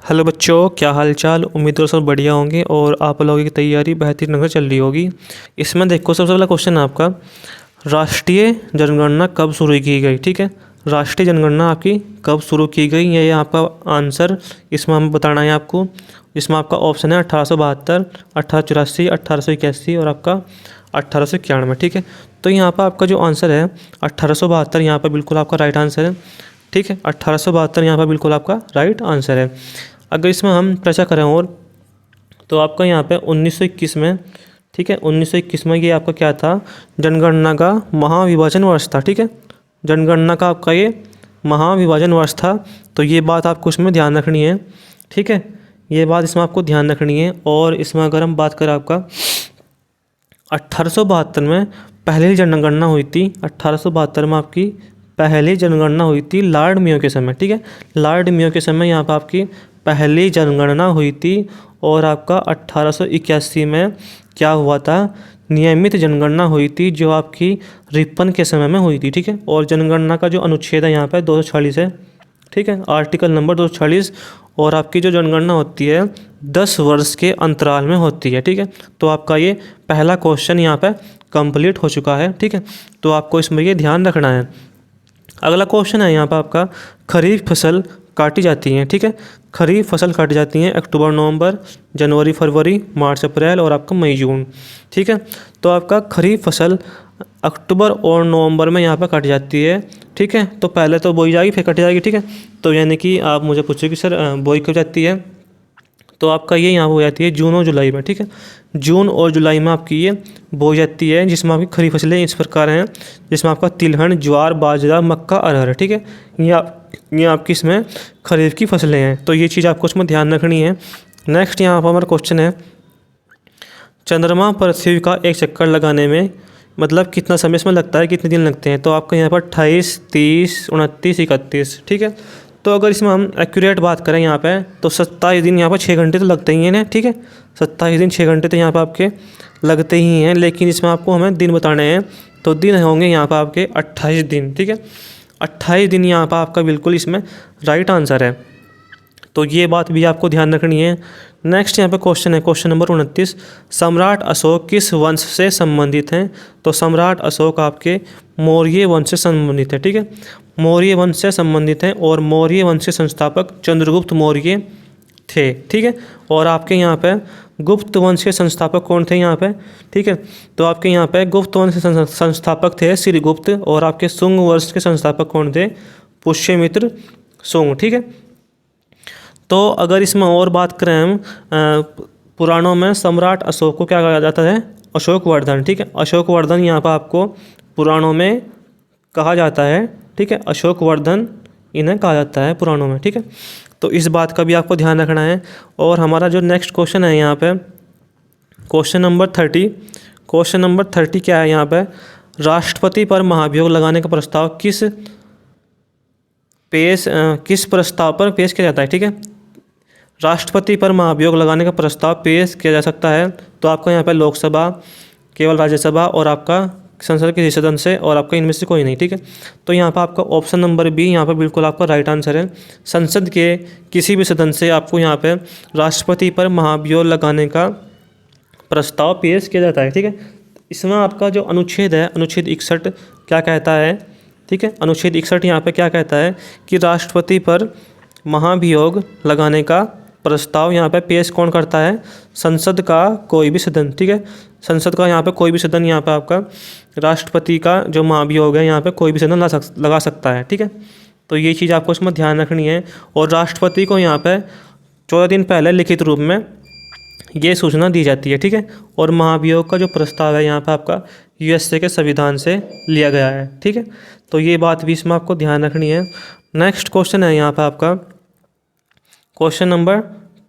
Hello बच्चों, क्या हाल चाल। उम्मीद करो सब बढ़िया होंगे और आप लोगों की तैयारी बेहतरीन ढंग से चल रही होगी। इसमें देखो, सबसे पहला क्वेश्चन है आपका, राष्ट्रीय जनगणना कब शुरू की गई। ठीक है, राष्ट्रीय जनगणना आपकी कब शुरू की गई, ये आपका आंसर इसमें हमें बताना है आपको। इसमें आपका ऑप्शन है 1872, 1884, 1881 और आपका 1891। ठीक है, तो यहाँ पर आपका जो आंसर है 1872 यहाँ पर बिल्कुल आपका राइट आंसर है। ठीक है, 1872 यहाँ पर बिल्कुल आपका राइट आंसर है। अगर इसमें हम चर्चा करें और, तो आपका यहाँ पे 1921 में, ठीक है, 1921 में ये आपका क्या था, जनगणना का महाविभाजन वर्ष था। ठीक है, जनगणना का आपका ये महाविभाजन वर्ष था। तो ये बात आपको इसमें ध्यान रखनी है। ठीक है, ये बात इसमें आपको ध्यान रखनी है। और इसमें अगर हम बात करें आपका 1872 में पहली जनगणना हुई थी। 1872 में आपकी पहली जनगणना हुई थी लॉर्ड मेयो के समय। ठीक है, लॉर्ड मेयो के समय यहाँ पर आपकी पहली जनगणना हुई थी। और आपका 1881 में क्या हुआ था, नियमित जनगणना हुई थी जो आपकी रिपन के समय में हुई थी। ठीक है, और जनगणना का जो अनुच्छेद है यहाँ पर 246 है। ठीक है, आर्टिकल नंबर 246। और आपकी जो जनगणना होती है 10 वर्ष के अंतराल में होती है। ठीक है, तो आपका ये पहला क्वेश्चन यहाँ पे कंप्लीट हो चुका है। ठीक है, तो आपको इसमें ये ध्यान रखना है। अगला क्वेश्चन है यहाँ पे आपका, खरीफ फसल काटी जाती हैं। ठीक है, खरीफ फसल काटी जाती हैं अक्टूबर नवंबर, जनवरी फरवरी, मार्च अप्रैल और आपका मई जून। ठीक है, तो आपका खरीफ फसल अक्टूबर और नवंबर में यहाँ पर काटी जाती है। ठीक है, तो पहले तो बोई जाएगी फिर काटी जाएगी। ठीक है, तो यानी कि आप मुझे पूछो कि सर बोई कब जाती है, तो आपका ये यहाँ हो जाती है जून और जुलाई में। ठीक है, जून और जुलाई में आपकी ये बोई जाती है, जिसमें आपकी खरीफ फसलें इस प्रकार हैं, जिसमें आपका तिलहन, ज्वार, बाजरा, मक्का, अरहर। ठीक है, ये आपकी इसमें खरीफ की फसलें हैं। तो ये चीज़ आपको इसमें ध्यान रखनी है। नेक्स्ट यहाँ पर हमारा क्वेश्चन है, चंद्रमा पृथ्वी का एक चक्कर लगाने में मतलब कितना समय इसमें लगता है, कितने दिन लगते हैं। तो आपका यहाँ पर 28, 30, 29, 31। ठीक है, तो अगर इसमें हम एक्यूरेट बात करें यहाँ पे, तो 27 दिन यहाँ पर 6 घंटे तो लगते ही हैं ना। ठीक है, 27 दिन 6 घंटे तो यहाँ पर आपके लगते ही हैं। लेकिन इसमें आपको हमें दिन बताने हैं, तो दिन होंगे यहाँ पर आपके 28 दिन। ठीक है, 28 दिन यहाँ पर आपका बिल्कुल इसमें राइट आंसर है। तो ये बात भी आपको ध्यान रखनी है। नेक्स्ट यहाँ पे क्वेश्चन है, क्वेश्चन नंबर 29, सम्राट अशोक किस वंश से संबंधित हैं। तो सम्राट अशोक आपके मौर्य वंश से संबंधित है। ठीक है, मौर्य वंश से संबंधित हैं और मौर्य वंश के संस्थापक चंद्रगुप्त मौर्य थे। ठीक है, और आपके यहाँ पे गुप्त वंश के संस्थापक कौन थे यहाँ पे। ठीक है, तो आपके यहाँ पे गुप्त वंश के संस्थापक थे श्रीगुप्त, और आपके शुंग वंश के संस्थापक कौन थे, पुष्यमित्र शुंग। ठीक है, तो अगर इसमें और बात करें हम, पुराणों में सम्राट अशोक को क्या कहा जाता है, अशोकवर्धन। ठीक है, अशोकवर्धन यहाँ पर आपको पुराणों में कहा जाता है। ठीक है, अशोकवर्धन इन्हें कहा जाता है पुराणों में। ठीक है, तो इस बात का भी आपको ध्यान रखना है। और हमारा जो नेक्स्ट क्वेश्चन है यहाँ पे, क्वेश्चन नंबर 30। क्वेश्चन नंबर 30 क्या है यहाँ पे, राष्ट्रपति पर महाभियोग लगाने का प्रस्ताव किस प्रस्ताव पर पेश किया जाता है। ठीक है, राष्ट्रपति पर महाभियोग लगाने का प्रस्ताव पेश किया जा सकता है। तो आपका यहाँ पे लोकसभा, केवल राज्यसभा और आपका संसद के सदन से, और आपका इनमें से कोई नहीं। ठीक है, तो यहाँ पर आपका ऑप्शन नंबर बी यहाँ पर बिल्कुल आपका राइट आंसर है। संसद के किसी भी सदन से आपको यहाँ पे राष्ट्रपति पर महाभियोग लगाने का प्रस्ताव पेश किया जाता है। ठीक है, इसमें आपका जो अनुच्छेद है, अनुच्छेद 61 क्या कहता है। ठीक है, अनुच्छेद 61 यहाँ पे क्या कहता है कि राष्ट्रपति पर महाभियोग लगाने का प्रस्ताव यहाँ पे पेश कौन करता है, संसद का कोई भी सदन। ठीक है, संसद का यहाँ पे कोई भी सदन, यहाँ पे आपका राष्ट्रपति का जो महाभियोग है यहाँ पे कोई भी सदन लगा सकता है। ठीक है, तो ये चीज़ आपको इसमें ध्यान रखनी है। और राष्ट्रपति को यहाँ पे 14 दिन पहले लिखित रूप में ये सूचना दी जाती है। ठीक है, और महाभियोग का जो प्रस्ताव है यहाँ पे आपका यूएसए के संविधान से लिया गया है। ठीक है, तो ये बात भी इसमें आपको ध्यान रखनी है। नेक्स्ट क्वेश्चन है यहाँ पे आपका क्वेश्चन नंबर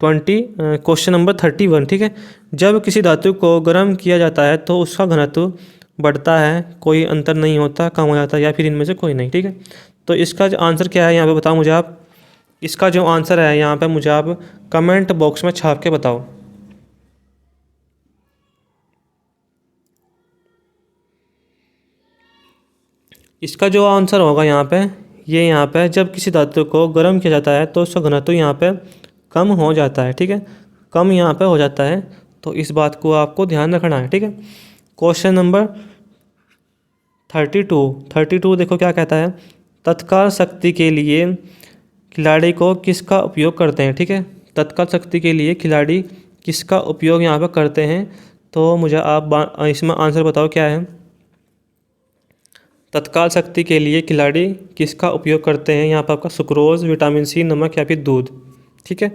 31। ठीक है, जब किसी धातु को गर्म किया जाता है तो उसका घनत्व बढ़ता है, कोई अंतर नहीं होता, कम हो जाता है, या फिर इनमें से कोई नहीं। ठीक है, तो इसका जो आंसर क्या है यहाँ पे बताओ मुझे आप। इसका जो आंसर है यहाँ पे मुझे आप कमेंट बॉक्स में छाप के बताओ। इसका जो आंसर होगा यहाँ पे, ये यहाँ पे जब किसी धातु को गर्म किया जाता है तो उसका घनत्व यहाँ पे कम हो जाता है, ठीक है, कम यहाँ पे हो जाता है। तो इस बात को आपको ध्यान रखना है, ठीक है। क्वेश्चन नंबर 32 देखो क्या कहता है, तत्काल शक्ति के लिए खिलाड़ी को किसका उपयोग करते हैं, ठीक है। तत्काल शक्ति के लिए खिलाड़ी किसका उपयोग यहाँ पर करते हैं, तो मुझे आप इसमें आंसर बताओ क्या है। तत्काल शक्ति के लिए खिलाड़ी किसका उपयोग करते हैं, यहाँ पर आपका सुक्रोज, विटामिन सी, नमक या फिर दूध, ठीक है।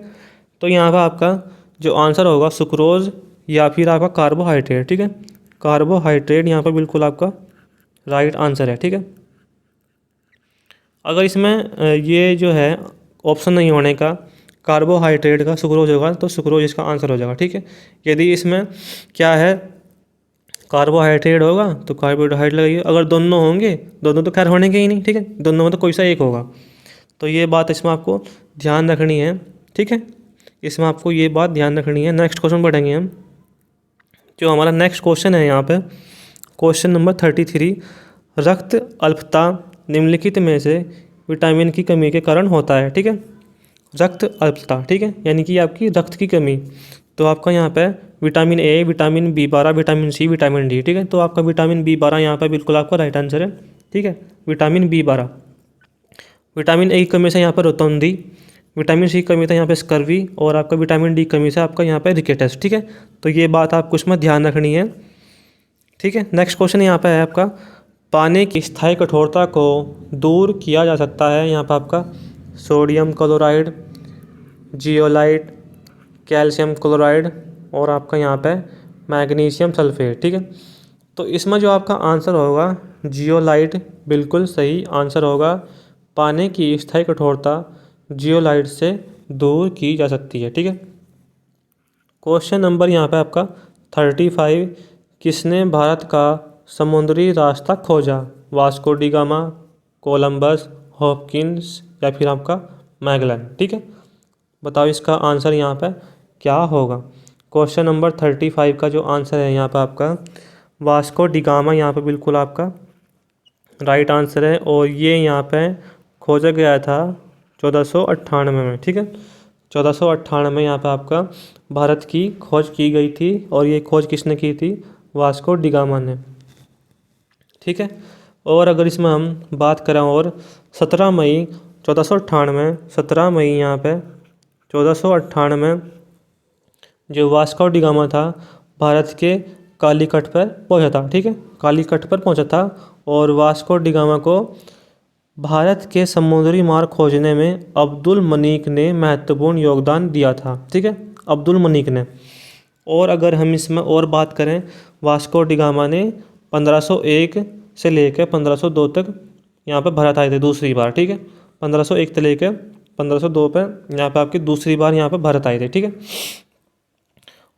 तो यहाँ पर आपका जो आंसर होगा सुक्रोज या फिर आपका कार्बोहाइड्रेट, ठीक है। कार्बोहाइड्रेट यहाँ पर बिल्कुल आपका राइट आंसर है, ठीक है। अगर इसमें ये जो है ऑप्शन नहीं होने का कार्बोहाइड्रेट का सुक्रोज होगा तो सुक्रोज इसका आंसर हो जाएगा, ठीक है। यदि इसमें क्या है कार्बोहाइड्रेट होगा तो कार्बोहाइड्रेट लगाइए, अगर दोनों होंगे, दोनों तो खैर होने के ही नहीं, ठीक है, दोनों में तो कोई सा एक होगा। तो ये बात इसमें आपको ध्यान रखनी है, ठीक है, इसमें आपको ये बात ध्यान रखनी है। नेक्स्ट क्वेश्चन पढ़ेंगे हम। जो हमारा नेक्स्ट क्वेश्चन है यहाँ पे क्वेश्चन नंबर 33, रक्त अल्पता निम्नलिखित में से विटामिन की कमी के कारण होता है, ठीक है। रक्त अल्पता, ठीक है, यानी कि आपकी रक्त की कमी। तो आपका यहाँ पे vitamin A, vitamin B12, vitamin C, vitamin D, ठीक है। तो आपका विटामिन B12 यहाँ पे बिल्कुल आपका राइट आंसर है, ठीक है, विटामिन B12। विटामिन ए की कमी से यहाँ पर रोतौंदी, विटामिन सी की कमी से यहाँ पे स्कर्वी, और आपका विटामिन डी की कमी से आपका यहाँ पे रिकेटस, ठीक है। तो ये बात आपको इसमें ध्यान रखनी है, ठीक है। नेक्स्ट क्वेश्चन यहाँ पे है आपका, पानी की स्थायी कठोरता को दूर किया जा सकता है, यहाँ पर आपका sodium chloride, zeolite, calcium chloride और आपका यहाँ पे मैग्नीशियम सल्फेट, ठीक है। तो इसमें जो आपका आंसर होगा जियोलाइट बिल्कुल सही आंसर होगा। पानी की स्थायी कठोरता जियोलाइट से दूर की जा सकती है, ठीक है। क्वेश्चन नंबर यहाँ पे आपका 35, किसने भारत का समुद्री रास्ता खोजा, Vasco D gamma, Columbus, Hopkins या फिर आपका मैगलन, ठीक है। बताओ इसका आंसर यहाँ पे क्या होगा। क्वेश्चन नंबर 35 का जो आंसर है यहाँ पे आपका वास्को डी गामा यहाँ पे बिल्कुल आपका राइट आंसर है, और ये यहाँ पे खोजा गया था 1498 में, ठीक है। 1498 यहाँ पे आपका भारत की खोज की गई थी, और ये खोज किसने की थी, वास्को डी गामा ने, ठीक है। और अगर इसमें हम बात करें और 17 मई 1498, 17 मई यहाँ पे 1498 जो वास्को डी गामा था भारत के कालीकट पर पहुंचा था, ठीक है, कालीकट पर पहुंचा था। और वास्को डी गामा को भारत के समुद्री मार्ग खोजने में अब्दुल मनीक ने महत्वपूर्ण योगदान दिया था, ठीक है, अब्दुल मनीक ने। और अगर हम इसमें और बात करें, वास्को डी गामा ने 1501 से लेकर 1502 तक यहाँ पे भारत आए थे दूसरी बार, ठीक है। 1501 से लेकर 1502 पे यहाँ पे आपकी दूसरी बार यहाँ पे भारत आए थे, ठीक है।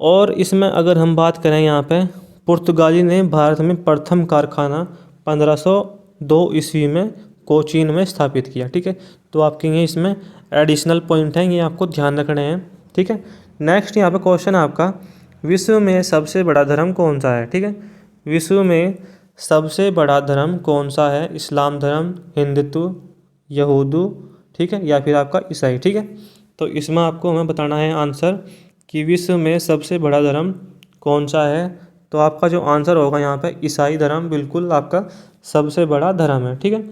और इसमें अगर हम बात करें यहाँ पे पुर्तगाली ने भारत में प्रथम कारखाना 1502 ईस्वी में कोचीन में स्थापित किया, ठीक है। तो आपके ये इसमें एडिशनल पॉइंट हैं, ये आपको ध्यान रखने हैं, ठीक है। नेक्स्ट यहाँ पे क्वेश्चन आपका, विश्व में सबसे बड़ा धर्म कौन सा है, ठीक है। विश्व में सबसे बड़ा धर्म कौन सा है, इस्लाम धर्म, हिंदुत्व, यहूदू, ठीक है, या फिर आपका ईसाई, ठीक है। तो इसमें आपको हमें बताना है आंसर कि विश्व में सबसे बड़ा धर्म कौन सा है। तो आपका जो आंसर होगा यहाँ पे ईसाई धर्म बिल्कुल आपका सबसे बड़ा धर्म है, ठीक है।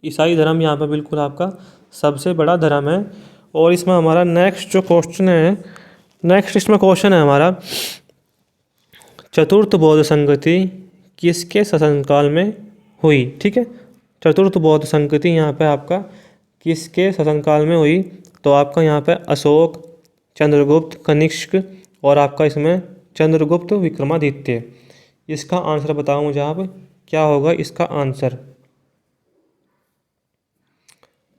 ईसाई धर्म यहाँ पे बिल्कुल आपका सबसे बड़ा धर्म है। और इसमें हमारा नेक्स्ट जो क्वेश्चन है, नेक्स्ट इसमें क्वेश्चन है हमारा, चतुर्थ बौद्ध संगति किसके शासनकाल में हुई, ठीक है। चतुर्थ बौद्ध संगति यहाँ पे आपका किसके शासनकाल में हुई, तो आपका यहाँ पे अशोक, चंद्रगुप्त, कनिष्क और आपका इसमें चंद्रगुप्त विक्रमादित्य। इसका आंसर बताओ मुझे आप, क्या होगा इसका आंसर,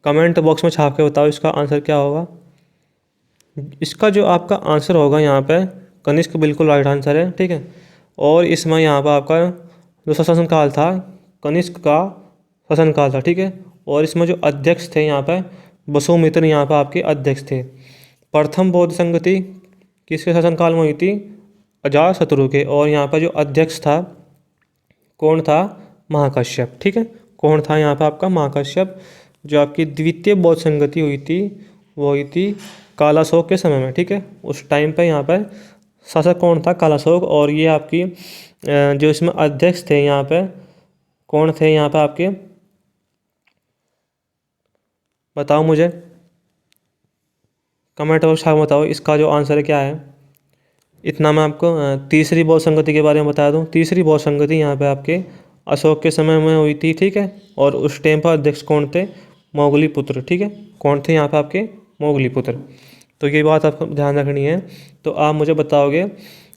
कमेंट बॉक्स में छाप के बताओ इसका आंसर क्या होगा। इसका जो आपका आंसर होगा यहाँ पे कनिष्क बिल्कुल राइट आंसर है, ठीक है। और इसमें यहाँ पर आपका जो शासनकाल था कनिष्क का शासनकाल था, ठीक है। और इसमें जो अध्यक्ष थे यहाँ पे वसुमित्र यहाँ पे आपके अध्यक्ष थे। प्रथम बौद्ध संगति किसके शासनकाल में हुई थी, अजातशत्रु के। और यहाँ पर जो अध्यक्ष था कौन था, महाकश्यप, ठीक है। कौन था यहाँ पर आपका महाकश्यप। जो आपकी द्वितीय बौद्ध संगति हुई थी वो हुई थी कालाशोक के समय में, ठीक है। उस टाइम पे यहाँ पर शासक कौन था? कालाशोक। और ये आपकी जो इसमें अध्यक्ष थे यहाँ पे, कौन थे यहाँ पे आपके? बताओ मुझे, कमेंट बॉक्स में बताओ इसका जो आंसर है क्या है। इतना मैं आपको तीसरी बौद्ध संगति के बारे में बता दूं। तीसरी बौद्ध संगति यहाँ पे आपके अशोक के समय में हुई थी, ठीक है। और उस टाइम पर अध्यक्ष कौन थे? मोगलीपुत्र, ठीक है। कौन थे यहाँ पे आपके? मोगलीपुत्र। तो ये बात आपको ध्यान रखनी है। तो आप मुझे बताओगे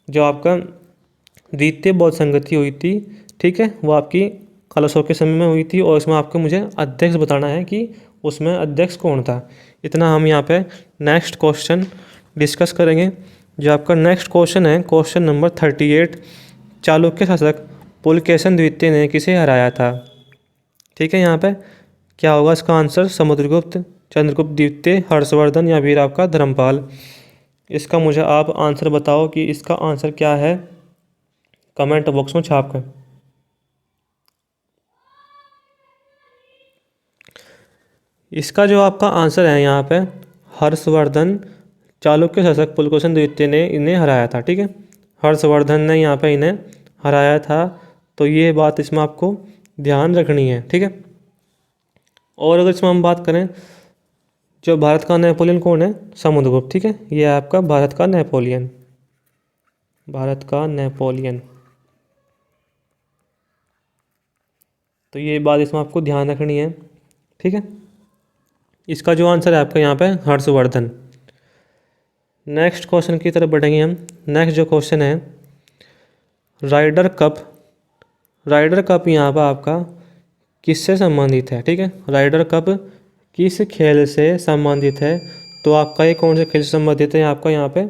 जो आपका द्वितीय बौद्ध संगति हुई थी, ठीक है, वो आपकी कालाशोक के समय में हुई थी। और इसमें आपको मुझे अध्यक्ष बताना है कि उसमें अध्यक्ष कौन था। इतना हम यहाँ पे नेक्स्ट क्वेश्चन डिस्कस करेंगे। जो आपका नेक्स्ट क्वेश्चन है, क्वेश्चन नंबर 38, चालुक्य शासक पुलकेशन द्वितीय ने किसे हराया था? ठीक है, यहाँ पे क्या होगा इसका आंसर? समुद्रगुप्त, चंद्रगुप्त द्वितीय, हर्षवर्धन या फिर आपका धर्मपाल। इसका मुझे आप आंसर बताओ कि इसका आंसर क्या है, कमेंट बॉक्स में छाप कर। इसका जो आपका आंसर है यहाँ पे हर्षवर्धन, चालुक्य शासक पुलकेशन द्वितीय ने इन्हें हराया था, ठीक है। हर्षवर्धन ने यहाँ पे इन्हें हराया था। तो ये बात इसमें आपको ध्यान रखनी है, ठीक है। और अगर इसमें हम बात करें, जो भारत का नेपोलियन कौन है? समुद्रगुप्त, ठीक है। ये है आपका भारत का नेपोलियन, भारत का नेपोलियन। तो ये बात इसमें आपको ध्यान रखनी है, ठीक है। इसका जो आंसर है आपका यहाँ पे हर्षवर्धन। नेक्स्ट क्वेश्चन की तरफ बढ़ेंगे हम। नेक्स्ट जो क्वेश्चन है राइडर कप, राइडर कप यहाँ पर आपका किससे संबंधित है? ठीक है, राइडर कप किस खेल से संबंधित है? तो आपका ये कौन से खेल से संबंधित है? आपका यहाँ पे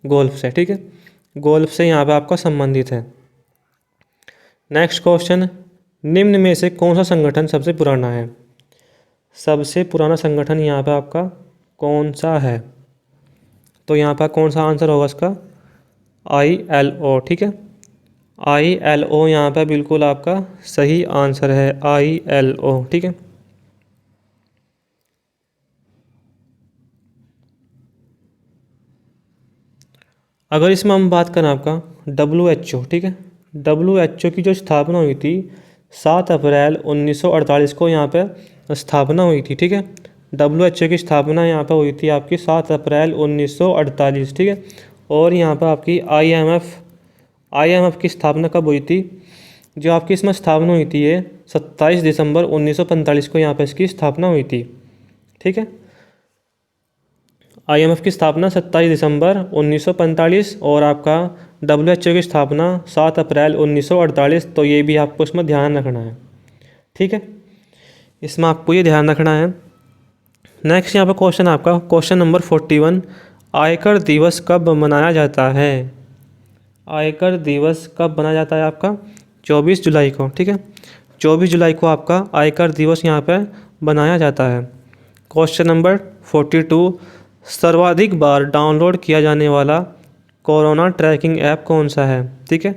गोल्फ से, ठीक है, गोल्फ से यहाँ पे आपका संबंधित है। नेक्स्ट क्वेश्चन, निम्न में से कौन सा संगठन सबसे पुराना है? सबसे पुराना संगठन यहाँ पे आपका कौन सा है? तो यहाँ पर कौन सा आंसर होगा इसका? ILO, ठीक है। ILO यहाँ पे बिल्कुल आपका सही आंसर है, ILO, ठीक है। अगर इसमें हम बात करें आपका WHO, ठीक है, WHO की जो स्थापना हुई थी 7 अप्रैल 1948 को यहाँ पे स्थापना हुई थी, ठीक है। WHO की स्थापना यहाँ पर हुई थी आपकी 7 अप्रैल 1948, ठीक है। और यहाँ पर आपकी IMF की स्थापना कब हुई थी? जो आपकी इसमें स्थापना हुई थी ये 27 दिसंबर 1945 को यहाँ पर इसकी स्थापना हुई थी, ठीक है। IMF की स्थापना 27 दिसंबर 1945 और आपका WHO की स्थापना 7 अप्रैल 1948। तो ये भी आपको इसमें ध्यान रखना है, ठीक है, इसमें आपको ये ध्यान रखना है। नेक्स्ट यहाँ पर क्वेश्चन आपका क्वेश्चन नंबर 41, आयकर दिवस कब मनाया जाता है? आयकर दिवस कब मनाया जाता है? आपका 24 जुलाई को, ठीक है, 24 जुलाई को आपका आयकर दिवस यहाँ पर बनाया जाता है। क्वेश्चन नंबर 42, सर्वाधिक बार डाउनलोड किया जाने वाला कोरोना ट्रैकिंग ऐप कौन सा है? ठीक है,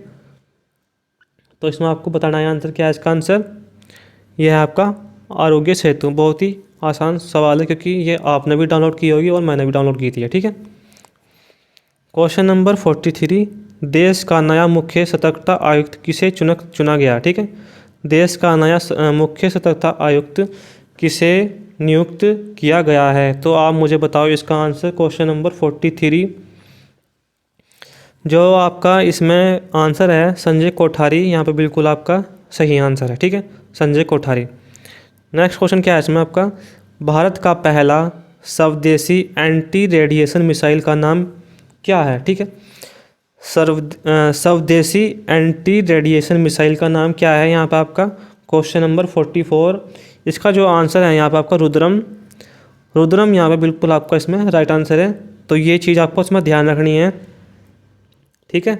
तो इसमें आपको बताना है आंसर क्या है। इसका आंसर यह है आपका आरोग्य सेतु। बहुत ही आसान सवाल है क्योंकि ये आपने भी डाउनलोड की होगी और मैंने भी डाउनलोड की थी, ठीक है। क्वेश्चन नंबर 43, देश का नया मुख्य सतर्कता आयुक्त किसे चुना गया? ठीक है, देश का नया मुख्य सतर्कता आयुक्त किसे नियुक्त किया गया है? तो आप मुझे बताओ इसका आंसर। क्वेश्चन नंबर 43, जो आपका इसमें आंसर है संजय कोठारी, यहाँ पे बिल्कुल आपका सही आंसर है, ठीक है, संजय कोठारी। नेक्स्ट क्वेश्चन क्या है इसमें आपका, भारत का पहला स्वदेशी एंटी रेडिएशन मिसाइल का नाम क्या है? ठीक है, स्वदेशी एंटी रेडिएशन मिसाइल का नाम क्या है यहाँ पे आपका? क्वेश्चन नंबर 44, इसका जो आंसर है यहाँ पे आपका रुद्रम यहाँ पे बिल्कुल आपका इसमें राइट आंसर है। तो ये चीज़ आपको इसमें ध्यान रखनी है, ठीक है।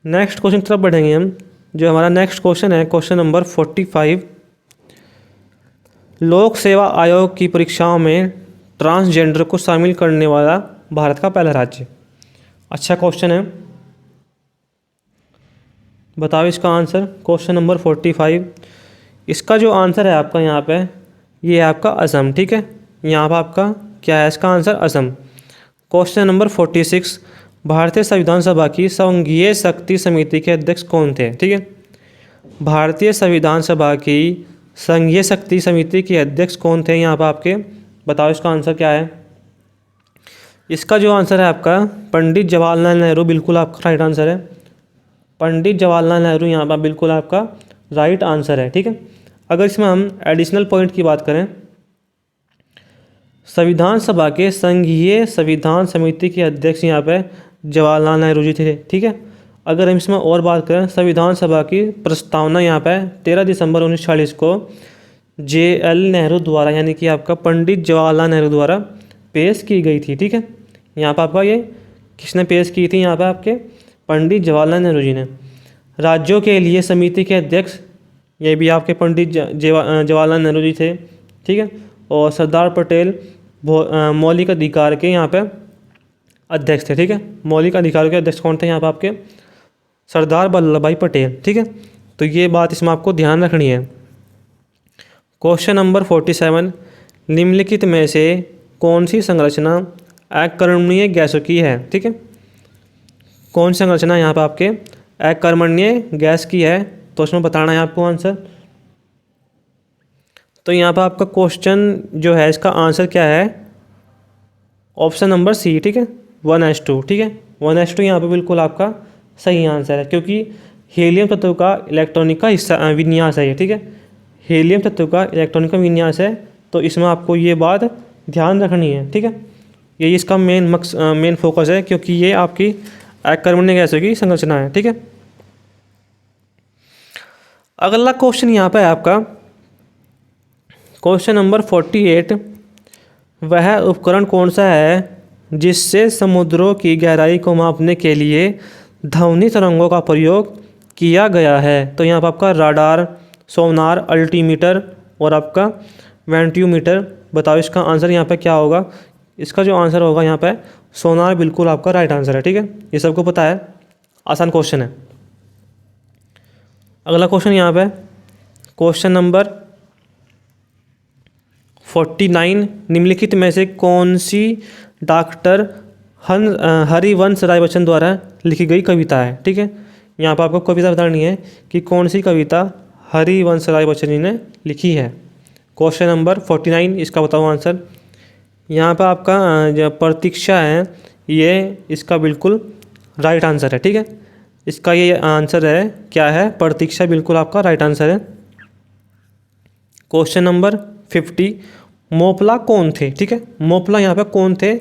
नेक्स्ट क्वेश्चन की तरफ बढ़ेंगे हम। जो हमारा नेक्स्ट क्वेश्चन है क्वेश्चन नंबर 45, लोक सेवा आयोग की परीक्षाओं में ट्रांसजेंडर को शामिल करने वाला भारत का पहला राज्य। अच्छा क्वेश्चन है, बताओ इसका आंसर। क्वेश्चन नंबर 45, इसका जो आंसर है आपका यहाँ पे ये है आपका असम, ठीक है। यहाँ पर आपका क्या है इसका आंसर? असम। क्वेश्चन नंबर 46, भारतीय संविधान सभा की संघीय शक्ति समिति के अध्यक्ष कौन थे? ठीक है, भारतीय संविधान सभा की संघीय शक्ति समिति के अध्यक्ष कौन थे यहाँ पर आपके? बताओ इसका आंसर क्या है? इसका जो आंसर है आपका पंडित जवाहरलाल नेहरू, बिल्कुल आपका राइट आंसर है। पंडित जवाहरलाल नेहरू यहाँ पर बिल्कुल आपका राइट आंसर है। ठीक है, अगर इसमें हम एडिशनल पॉइंट की बात करें, संविधान सभा के संघीय संविधान समिति के अध्यक्ष यहाँ पे जवाहरलाल नेहरू जी थे। ठीक है, अगर हम इसमें और बात करें, संविधान सभा की प्रस्तावना यहाँ पे 13 दिसंबर 1940 को JL नेहरू द्वारा, यानी कि आपका पंडित जवाहरलाल नेहरू द्वारा पेश की गई थी। ठीक है, यहाँ पर आपका ये किसने पेश की थी? यहाँ पर आपके पंडित जवाहरलाल नेहरू जी ने। राज्यों के लिए समिति के अध्यक्ष ये भी आपके पंडित जवाहरलाल नेहरू जी थे। ठीक है, और सरदार पटेल मौलिक अधिकार के यहाँ पे अध्यक्ष थे। ठीक है, मौलिक अधिकारों के अध्यक्ष कौन थे यहाँ पे आपके? सरदार वल्लभ भाई पटेल। ठीक है, तो ये बात इसमें आपको ध्यान रखनी है। क्वेश्चन नंबर 47, निम्नलिखित में से कौन सी संरचना अकर्मणीय गैसों की है? ठीक है, कौन सी संरचना यहाँ पर आपके अकर्मणीय गैस की है? तो उसमें बताना है आपको आंसर। तो यहाँ पर आपका क्वेश्चन जो है इसका आंसर क्या है? Option number C. ठीक है, 1s2। ठीक है, 1s2 यहाँ पर बिल्कुल आपका सही आंसर है, क्योंकि हीलियम तत्व का इलेक्ट्रॉनिक का हिस्सा विन्यास है ये। ठीक है, हीलियम तत्व का इलेक्ट्रॉनिक का विन्यास है, तो इसमें आपको ये बात ध्यान रखनी है। ठीक है, यही इसका मेन फोकस है, क्योंकि ये आपकी अकर्मण्य गैसों की संरचना है। ठीक है, अगला क्वेश्चन यहाँ पे है आपका क्वेश्चन नंबर 48, वह उपकरण कौन सा है जिससे समुद्रों की गहराई को मापने के लिए ध्वनि तरंगों का प्रयोग किया गया है? तो यहाँ पर आपका राडार, सोनार, अल्टीमीटर और आपका वेंट्यूमीटर। बताओ इसका आंसर यहाँ पे क्या होगा? इसका जो आंसर होगा यहाँ पे सोनार, बिल्कुल आपका राइट आंसर है। ठीक है, ये सबको पता है, आसान क्वेश्चन है। अगला क्वेश्चन यहाँ पे क्वेश्चन नंबर 49, निम्नलिखित में से कौन सी डॉक्टर हरिवंश राय बच्चन द्वारा लिखी गई कविता है? ठीक है, यहाँ पर आपको कविता बतानी है कि कौन सी कविता हरिवंश राय बच्चन जी ने लिखी है। क्वेश्चन नंबर 49, इसका बताओ आंसर। यहाँ पर आपका जो प्रतीक्षा है ये इसका बिल्कुल राइट आंसर है। ठीक है, इसका ये आंसर है क्या है? प्रतीक्षा, बिल्कुल आपका राइट आंसर है। क्वेश्चन नंबर 50, मोपला कौन थे? ठीक है, मोपला यहाँ पे कौन थे?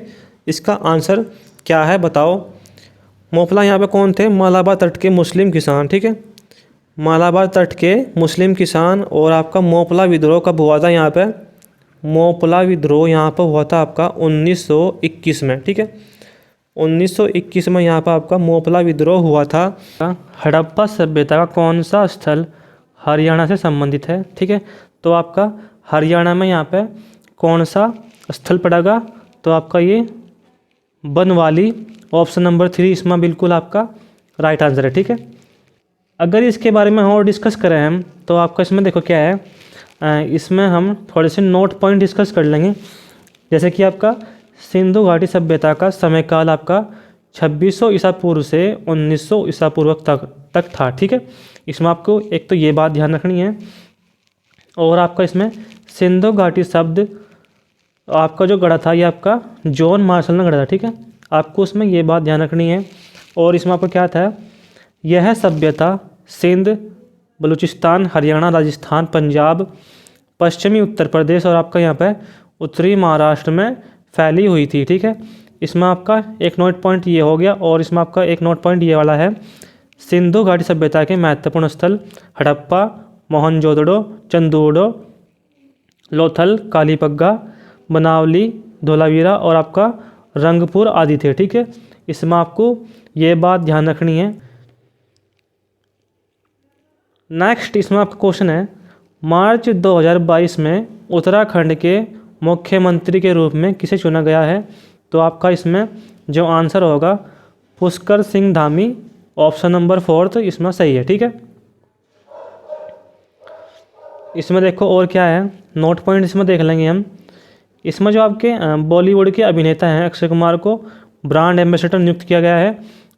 इसका आंसर क्या है बताओ। मोपला यहाँ पे कौन थे? मालाबार तट के मुस्लिम किसान। ठीक है, मालाबार तट के मुस्लिम किसान। और आपका मोपला विद्रोह कब हुआ था यहाँ पे? मोपला विद्रोह यहाँ पर हुआ था आपका 1921 में। ठीक है, 1921 में यहाँ पर आपका मोपला विद्रोह हुआ था। हड़प्पा सभ्यता का कौन सा स्थल हरियाणा से संबंधित है? ठीक है, तो आपका हरियाणा में यहाँ पे कौन सा स्थल पड़ेगा? तो आपका ये बनवाली, ऑप्शन नंबर 3 इसमें बिल्कुल आपका राइट आंसर है। ठीक है, अगर इसके बारे में और डिस्कस करें हम, तो आपका इसमें देखो क्या है, इसमें हम थोड़े से नोट पॉइंट डिस्कस कर लेंगे। जैसे कि आपका सिंधु घाटी सभ्यता का समय काल आपका 2600 ईसा पूर्व से 1900 ईसा पूर्व तक था। ठीक है, इसमें आपको एक तो ये बात ध्यान रखनी है, और आपका इसमें सिंधु घाटी शब्द आपका जो गढ़ा था ये आपका जॉन मार्शल ने गढ़ा था। ठीक है, आपको उसमें ये बात ध्यान रखनी है। और इसमें आपको क्या था, यह सभ्यता सिंध, बलूचिस्तान, हरियाणा, राजस्थान, पंजाब, पश्चिमी उत्तर प्रदेश और आपका यहाँ पे उत्तरी महाराष्ट्र में फैली हुई थी। ठीक है, इसमें आपका एक नोट पॉइंट ये हो गया, और इसमें आपका एक नोट पॉइंट ये वाला है, सिंधु घाटी सभ्यता के महत्वपूर्ण स्थल हड़प्पा, मोहनजोदड़ो, चंदूड़ो, लोथल, कालीपग्गा, बनावली, धोलावीरा और आपका रंगपुर आदि थे। ठीक है, इसमें आपको ये बात ध्यान रखनी है। नेक्स्ट इसमें आपका क्वेश्चन है, मार्च 2022 में उत्तराखंड के मुख्यमंत्री के रूप में किसे चुना गया है? तो आपका इसमें जो आंसर होगा पुष्कर सिंह धामी, ऑप्शन नंबर 4 इसमें सही है। ठीक है, इसमें देखो और क्या है, नोट पॉइंट इसमें देख लेंगे हम इसमें जो आपके बॉलीवुड के अभिनेता हैं अक्षय कुमार को ब्रांड एम्बेसडर नियुक्त किया गया है।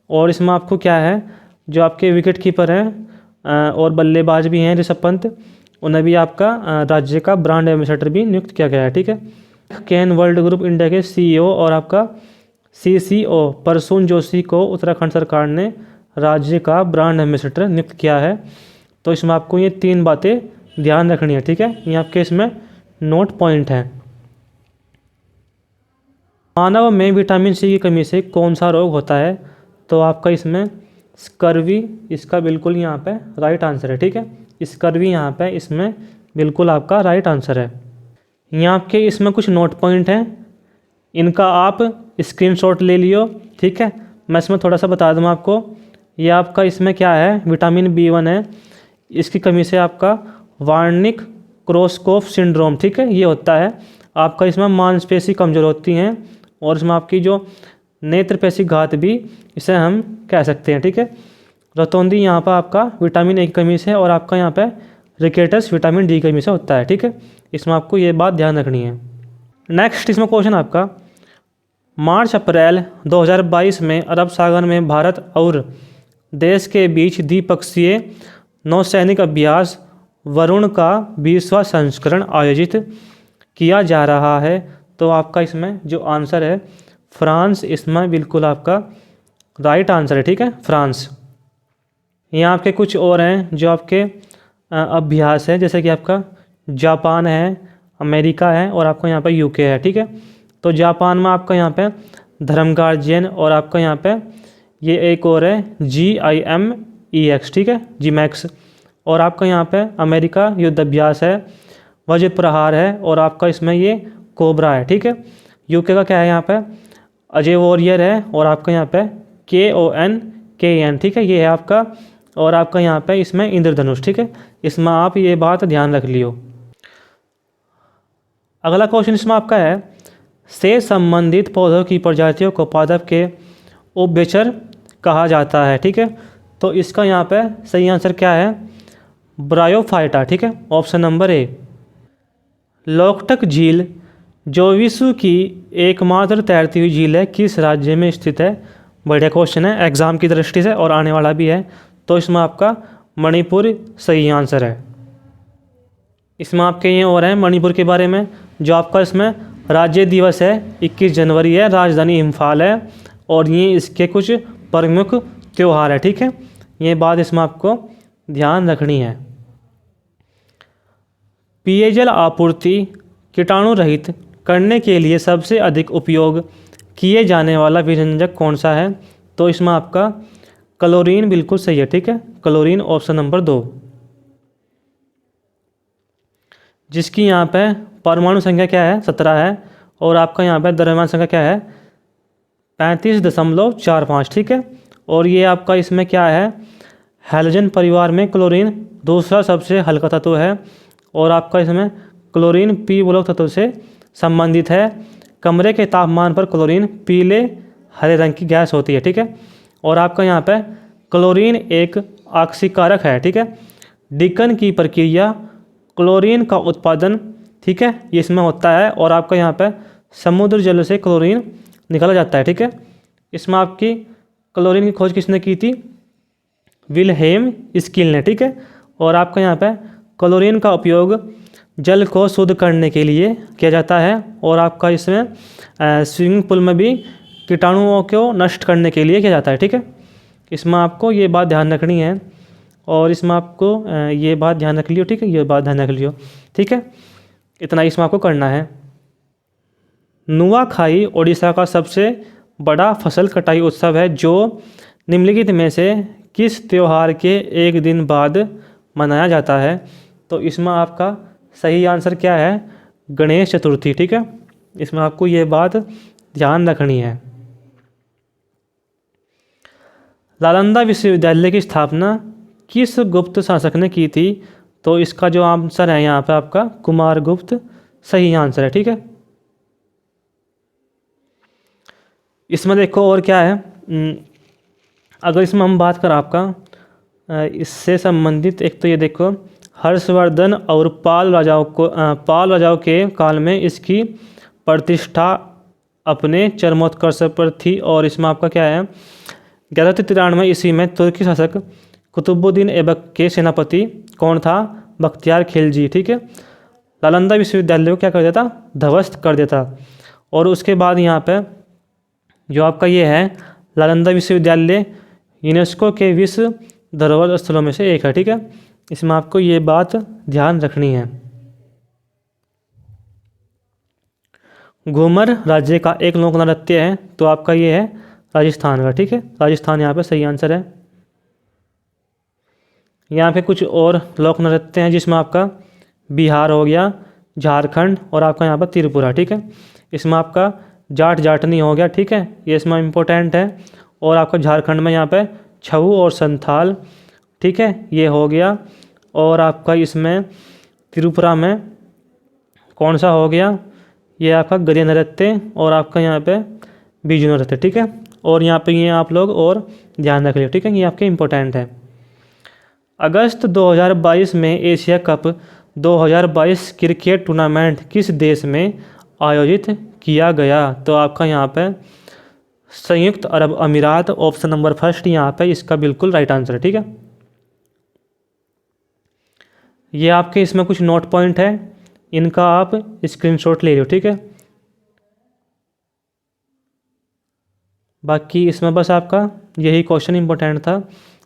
और इसमें आपको क्या है, जो आपके विकेट कीपर हैं और बल्लेबाज भी हैं ऋषभ पंत, उन्हें भी आपका राज्य का ब्रांड एम्बेसडर भी नियुक्त किया गया है। ठीक है। कैन वर्ल्ड ग्रुप इंडिया के CEO और आपका CCO प्रसून जोशी को उत्तराखंड सरकार ने राज्य का ब्रांड एम्बेसडर नियुक्त किया है। तो इसमें आपको ये 3 बातें ध्यान रखनी है। ठीक है, ये आपके इसमें नोट पॉइंट हैं। मानव में विटामिन सी की कमी से कौन सा रोग होता है? तो आपका इसमें स्कर्वी इसका बिल्कुल यहाँ पे राइट आंसर है। ठीक है, स्कर्वी यहाँ पे इसमें बिल्कुल आपका राइट आंसर है। यहाँ आपके इसमें कुछ नोट पॉइंट हैं, इनका आप स्क्रीनशॉट ले लियो। ठीक है, मैं इसमें थोड़ा सा बता दूँ आपको। ये आपका इसमें क्या है, विटामिन B1 है, इसकी कमी से आपका वार्निक क्रॉसकोफ सिंड्रोम, ठीक है, ये होता है। आपका इसमें मांसपेशी कमज़ोर होती हैं और इसमें आपकी जो नेत्रपेशी घात भी इसे हम कह सकते हैं। ठीक है, रतौंधी यहाँ पर आपका विटामिन A की कमी से और आपका यहाँ पे रिकेटस विटामिन D की कमी से होता है। ठीक है, इसमें आपको ये बात ध्यान रखनी है। नेक्स्ट इसमें क्वेश्चन आपका, मार्च अप्रैल 2022 में अरब सागर में भारत और देश के बीच द्विपक्षीय नौसैनिक अभ्यास वरुण का 20वां संस्करण आयोजित किया जा रहा है। तो आपका इसमें जो आंसर है फ्रांस, इसमें बिल्कुल आपका राइट आंसर है। ठीक है, फ्रांस। यहाँ आपके कुछ और हैं जो आपके अभ्यास है, जैसे कि आपका जापान है, अमेरिका है और आपका यहाँ पे UK है। ठीक है, तो जापान में आपका यहाँ पे धर्म गार्जियन और आपका यहाँ पे ये एक और है GIMEX, ठीक है, GMAX। और आपका यहाँ पे अमेरिका युद्ध अभ्यास है, वज्र प्रहार है और आपका इसमें ये कोबरा है। ठीक है, UK का क्या है यहाँ पे अजय वॉरियर है और आपका यहाँ पे KONKN, ठीक है, ये है आपका। और आपका यहाँ पे इसमें इंद्रधनुष। ठीक है, इसमें आप ये बात ध्यान रख लियो। अगला क्वेश्चन इसमें आपका है, से संबंधित पौधों की प्रजातियों को पादप के उभयचर कहा जाता है। ठीक है, तो इसका यहाँ पे सही आंसर क्या है, ब्रायोफाइटा। ठीक है, ऑप्शन नंबर A। लोकटक झील जो विश्व की एकमात्र तैरती हुई झील है किस राज्य में स्थित है? बढ़िया क्वेश्चन है एग्जाम की दृष्टि से और आने वाला भी है। तो इसमें आपका मणिपुर सही आंसर है। इसमें आपके ये और हैं मणिपुर के बारे में, जो आपका इसमें राज्य दिवस है 21 जनवरी है, राजधानी इम्फाल है और ये इसके कुछ प्रमुख त्यौहार है। ठीक है, ये बात इसमें आपको ध्यान रखनी है। पेयजल आपूर्ति कीटाणु रहित करने के लिए सबसे अधिक उपयोग किए जाने वाला विरंजक कौन सा है? तो इसमें आपका क्लोरीन बिल्कुल सही है। ठीक है, क्लोरीन ऑप्शन नंबर 2, जिसकी यहाँ पे परमाणु संख्या क्या है 17 है और आपका यहाँ पे द्रव्यमान संख्या क्या है 35.45। ठीक है, और ये आपका इसमें क्या है, हैलोजन परिवार में क्लोरीन दूसरा सबसे हल्का तत्व है और आपका इसमें क्लोरीन P मूलक तत्व से संबंधित है। कमरे के तापमान पर क्लोरीन पीले हरे रंग की गैस होती है। ठीक है, और आपका यहाँ पे क्लोरीन एक ऑक्सीकारक है। ठीक है, डिकन की प्रक्रिया क्लोरीन का उत्पादन, ठीक है, ये इसमें होता है और आपका यहाँ पे समुद्र जल से क्लोरीन निकाला जाता है। ठीक है, इसमें आपकी क्लोरीन की खोज किसने की थी, विल्हेम स्किल ने। ठीक है, और आपका यहाँ पे क्लोरीन का उपयोग जल को शुद्ध करने के लिए किया जाता है और आपका इसमें स्विमिंग पूल में भी कीटाणुओं को नष्ट करने के लिए किया जाता है। ठीक है, इसमें आपको ये बात ध्यान रखनी है और इसमें आपको ये बात ध्यान रख लियो। ठीक है, ये बात ध्यान रख लियो। ठीक है, इतना इसमें आपको करना है। नुआखाई ओडिशा का सबसे बड़ा फसल कटाई उत्सव है जो निम्नलिखित में से किस त्यौहार के एक दिन बाद मनाया जाता है? तो इसमें आपका सही आंसर क्या है, गणेश चतुर्थी। ठीक है, इसमें आपको ये बात ध्यान रखनी है। नालंदा विश्वविद्यालय की स्थापना किस गुप्त शासक ने की थी? तो इसका जो आंसर है यहाँ पे आपका कुमारगुप्त सही आंसर है। ठीक है, इसमें देखो और क्या है, अगर इसमें हम बात करें आपका इससे संबंधित, एक तो ये देखो हर्षवर्धन और पाल राजाओं के काल में इसकी प्रतिष्ठा अपने चरमोत्कर्ष पर थी। और इसमें आपका क्या है, 1193 ईस्वी में तुर्की शासक कुतुबुद्दीन ऐबक के सेनापति कौन था, बख्तियार खिलजी। ठीक है, नालंदा विश्वविद्यालय को क्या कर देता, ध्वस्त कर देता। और उसके बाद यहाँ पे जो आपका ये है नालंदा विश्वविद्यालय यूनेस्को के विश्व धरोहर स्थलों में से एक है। ठीक है, इसमें आपको ये बात ध्यान रखनी है। घूमर राज्य का एक लोक नृत्य है, तो आपका ये है राजस्थान का। ठीक है, राजस्थान यहाँ पे सही आंसर है। यहाँ पे कुछ और लोक नृत्य हैं जिसमें आपका बिहार हो गया, झारखंड और आपका यहाँ पर त्रिपुरा। ठीक है, इसमें आपका जाट जाटनी हो गया। ठीक है, ये इसमें इम्पोर्टेंट है। और आपका झारखंड में यहाँ पे छऊ और संथाल। ठीक है, ये हो गया। और आपका इसमें त्रिपुरा में कौन सा हो गया, ये आपका गरिया नृत्य और आपका यहाँ पे बीजू नृत्य। ठीक है, और यहाँ पे ये आप लोग और ध्यान रख लियो। ठीक है, ये आपके इम्पोर्टेंट है। अगस्त 2022 में एशिया कप 2022 क्रिकेट टूर्नामेंट किस देश में आयोजित किया गया, तो आपका यहाँ पे संयुक्त अरब अमीरात, ऑप्शन नंबर फर्स्ट यहाँ पे इसका बिल्कुल राइट आंसर है। ठीक है, ये आपके इसमें कुछ नोट पॉइंट है, इनका आप स्क्रीनशॉट ले लो। ठीक है, बाकी इसमें बस आपका यही क्वेश्चन इंपॉर्टेंट था,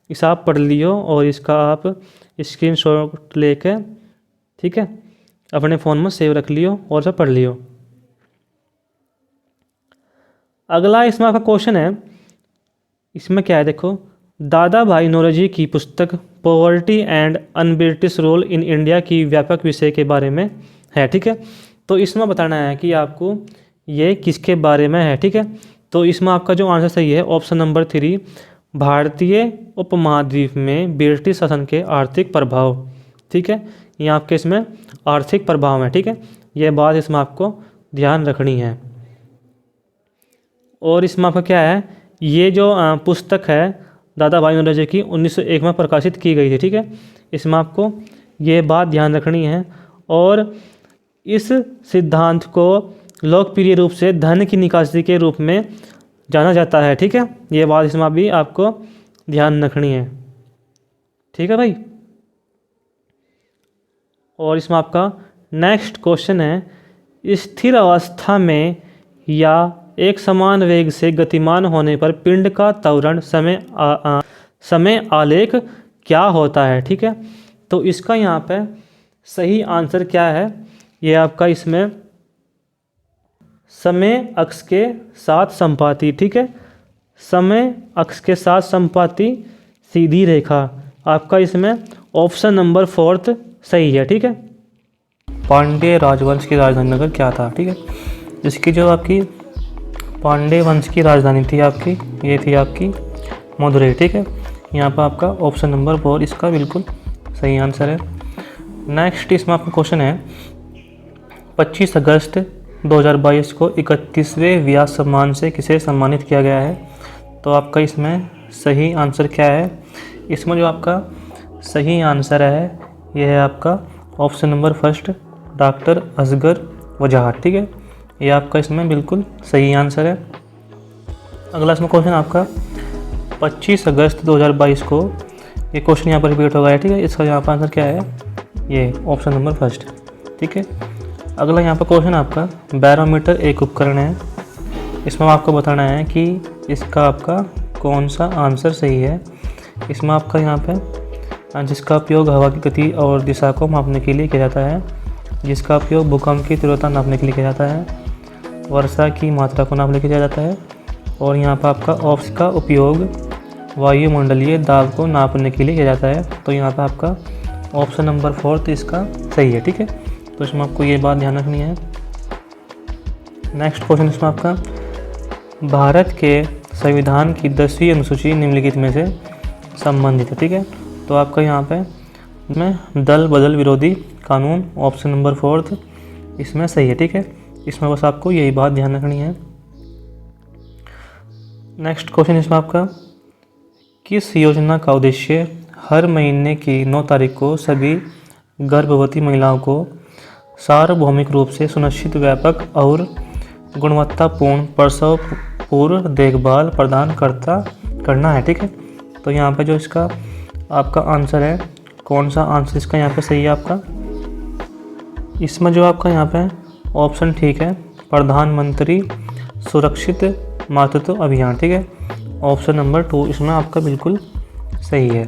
इसे आप पढ़ लियो और इसका आप स्क्रीनशॉट लेके, ठीक है, अपने फ़ोन में सेव रख लियो और सब पढ़ लियो। अगला इसमें आपका क्वेश्चन है, इसमें क्या है देखो, दादा भाई नौरोजी की पुस्तक poverty and unBritish rule in India की व्यापक विषय के बारे में है। ठीक है, तो इसमें बताना है कि आपको ये किसके बारे में है। ठीक है, तो इसमें आपका जो आंसर सही है ऑप्शन नंबर 3, भारतीय उपमहाद्वीप में ब्रिटिश शासन के आर्थिक प्रभाव। ठीक है, ये आपके इसमें आर्थिक प्रभाव है। ठीक है, ये बात इसमें आपको ध्यान रखनी है। और इसमें आपका क्या है, ये जो पुस्तक है दादा भाई नौरोजी की 1901 में प्रकाशित की गई थी। ठीक है, इसमें आपको ये बात ध्यान रखनी है। और इस सिद्धांत को लोकप्रिय रूप से धन की निकासी के रूप में जाना जाता है। ठीक है, ये बात इसमें भी आपको ध्यान रखनी है। ठीक है भाई, और इसमें आपका नेक्स्ट क्वेश्चन है, स्थिर अवस्था में या एक समान वेग से गतिमान होने पर पिंड का त्वरण समय आलेख क्या होता है। ठीक है, तो इसका यहाँ पे सही आंसर क्या है, ये आपका इसमें समय अक्ष के साथ संपाती। ठीक है, समय अक्ष के साथ संपाती सीधी रेखा, आपका इसमें ऑप्शन नंबर 4 सही है। ठीक है, पांड्य राजवंश की राजधानी नगर क्या था। ठीक है, इसकी जो आपकी पांड्य वंश की राजधानी थी आपकी, ये थी आपकी मदुरई। ठीक है, यहाँ पर आपका ऑप्शन नंबर 4 इसका बिल्कुल सही आंसर है। नेक्स्ट इसमें आपका क्वेश्चन है, 25 अगस्त 2022 को 31वें व्यास सम्मान से किसे सम्मानित किया गया है, तो आपका इसमें सही आंसर क्या है। इसमें जो आपका सही आंसर है यह है आपका ऑप्शन नंबर 1 डॉक्टर असगर वजाहत। ठीक है, ये आपका इसमें बिल्कुल सही आंसर है। अगला इसमें क्वेश्चन आपका 25 अगस्त 2022 को, ये क्वेश्चन यहाँ पर रिपीट हो गया है। ठीक है, इसका यहाँ पर आंसर क्या है, ये ऑप्शन नंबर 1। ठीक है, अगला यहाँ पर क्वेश्चन आपका बैरोमीटर एक उपकरण है, इसमें आपको बताना है कि इसका आपका कौन सा आंसर सही है। इसमें आपका यहाँ पे जिसका उपयोग हवा की गति और दिशा को मापने के लिए किया जाता है, जिसका उपयोग भूकंप की तीव्रता नापने के लिए किया जाता है, वर्षा की मात्रा को नापने के लिए किया जाता है, और यहाँ पर आपका ऑप्स का उपयोग वायुमंडलीय दाब को नापने के लिए किया जाता है। तो यहाँ पर आपका ऑप्शन नंबर 4 इसका सही है। ठीक है, तो इसमें आपको ये बात ध्यान रखनी है। नेक्स्ट क्वेश्चन इसमें आपका, भारत के संविधान की 10वीं अनुसूची निम्नलिखित में से संबंधित है। ठीक है, तो आपका यहाँ पे इसमें दल बदल विरोधी कानून ऑप्शन नंबर 4 इसमें सही है। ठीक है, इसमें बस आपको यही बात ध्यान रखनी है। नेक्स्ट क्वेश्चन इसमें आपका, किस योजना का उद्देश्य हर महीने की 9 तारीख को सभी गर्भवती महिलाओं को सार्वभौमिक रूप से सुनिश्चित व्यापक और गुणवत्तापूर्ण प्रसव पूर्व देखभाल प्रदान करना है, ठीक है। तो यहाँ पे जो इसका आपका आंसर है, कौन सा आंसर इसका यहाँ पे सही है आपका, इसमें जो आपका यहाँ पे ऑप्शन ठीक है, प्रधानमंत्री सुरक्षित मातृत्व अभियान, ठीक है। ऑप्शन नंबर 2 इसमें आपका बिल्कुल सही है।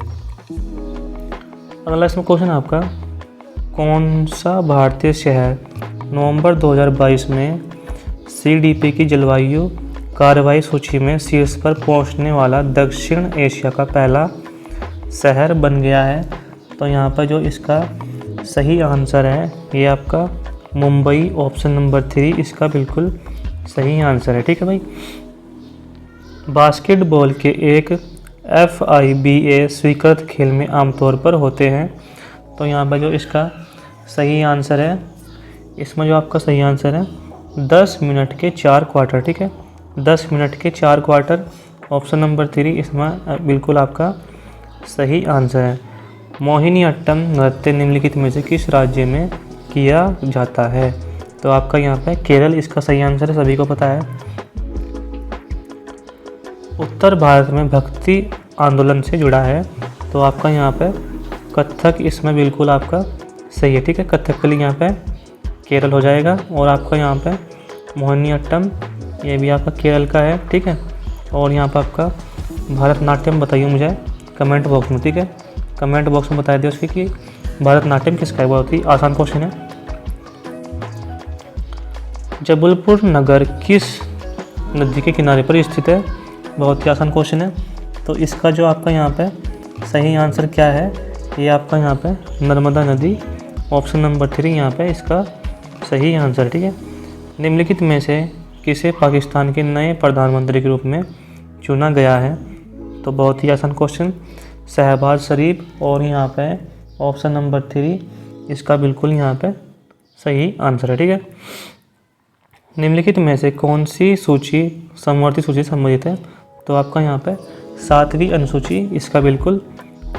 अगला इसमें क्वेश्चन आपका, कौन सा भारतीय शहर नवंबर 2022 में CDP की जलवायु कार्रवाई सूची में शीर्ष पर पहुंचने वाला दक्षिण एशिया का पहला शहर बन गया है। तो यहाँ पर जो इसका सही आंसर है ये आपका मुंबई, ऑप्शन नंबर 3 इसका बिल्कुल सही आंसर है, ठीक है भाई। बास्केटबॉल के एक FIBA स्वीकृत खेल में आमतौर पर होते हैं। तो यहाँ पर जो इसका सही आंसर है, इसमें जो आपका सही आंसर है 10 मिनट के 4 क्वार्टर, ठीक है। 10 मिनट के 4 क्वार्टर, ऑप्शन नंबर 3 इसमें बिल्कुल आपका सही आंसर है। मोहिनीअट्टम नृत्य निम्नलिखित में से किस राज्य में किया जाता है। तो आपका यहाँ पे केरल इसका सही आंसर है, सभी को पता है। उत्तर भारत में भक्ति आंदोलन से जुड़ा है। तो आपका यहाँ पे कथक इसमें बिल्कुल आपका सही है, ठीक है। कथकली यहाँ पे केरल हो जाएगा। और आपका यहाँ पे मोहिनीअट्टम ये भी आपका केरल का है, ठीक है। और यहाँ पर आपका भरतनाट्यम बताइए मुझे कमेंट बॉक्स में, ठीक है। कमेंट बॉक्स में बता दिए उसकी कि भरतनाट्यम किसका है। बहुत ही आसान क्वेश्चन है। जबलपुर नगर किस नदी के किनारे पर स्थित है। बहुत ही आसान क्वेश्चन है। तो इसका जो आपका यहाँ पे सही आंसर क्या है, ये आपका यहाँ पे नर्मदा नदी, ऑप्शन नंबर 3 यहाँ पे इसका सही आंसर, ठीक है। निम्नलिखित में से किसे पाकिस्तान के नए प्रधानमंत्री के रूप में चुना गया है। तो बहुत ही आसान क्वेश्चन, शहबाज शरीफ। और यहाँ पे ऑप्शन नंबर 3 इसका बिल्कुल यहाँ पे सही आंसर है, ठीक है। निम्नलिखित में से कौन सी सूची समवर्ती सूची संबंधित है। तो आपका यहाँ पे 7वीं अनुसूची इसका बिल्कुल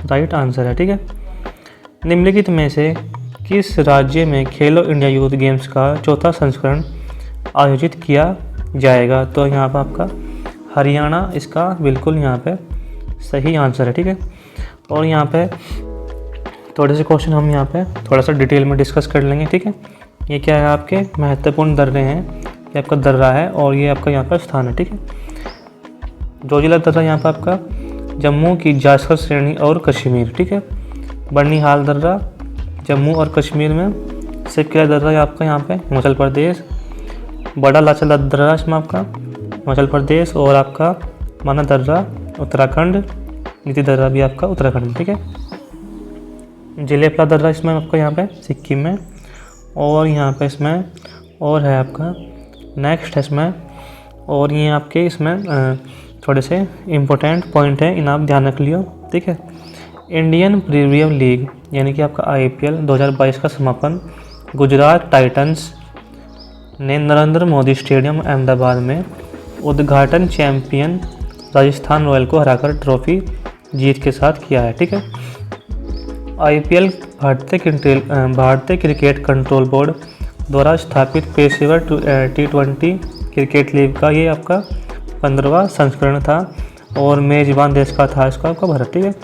राइट आंसर है, ठीक है। निम्नलिखित में से किस राज्य में खेलो इंडिया यूथ गेम्स का 4था संस्करण आयोजित किया जाएगा। तो यहाँ पर आपका हरियाणा इसका बिल्कुल यहाँ पे सही आंसर है, ठीक है। और यहाँ पे थोड़े से क्वेश्चन हम यहाँ पे थोड़ा सा डिटेल में डिस्कस कर लेंगे, ठीक है। ये क्या है, आपके महत्वपूर्ण दर्रे हैं। ये आपका दर्रा है और ये आपका यहाँ पर स्थान है, ठीक है। जोजिला दर्रा यहाँ पर आपका जम्मू की जासकर श्रेणी और कश्मीर, ठीक है। बर्निहाल दर्रा जम्मू और कश्मीर में। सिपकिला दर्रा आपका यहाँ पे हिमाचल प्रदेश। बड़ा लाचल दर्रा इसमें आपका हिमाचल प्रदेश। और आपका माना दर्रा उत्तराखंड। नीति दर्रा भी आपका उत्तराखंड, ठीक है। जिलेपला दर्रा इसमें आपका यहाँ पे सिक्किम में। और यहाँ पे इसमें और है आपका नेक्स्ट है इसमें। और ये आपके इसमें थोड़े से इम्पोर्टेंट पॉइंट है, इन आप ध्यान रख लियो, ठीक है। इंडियन प्रीमियर लीग यानी कि आपका IPL 2022 का समापन गुजरात टाइटंस ने नरेंद्र मोदी स्टेडियम अहमदाबाद में उद्घाटन चैंपियन राजस्थान रॉयल को हराकर ट्रॉफी जीत के साथ किया है, ठीक है। IPL भारतीय क्रिकेट कंट्रोल बोर्ड द्वारा स्थापित पेशेवर T20 क्रिकेट लीग का ये आपका 15वां संस्करण था। और मेज़बान देश का था इसका आपका भारत, ठीक है।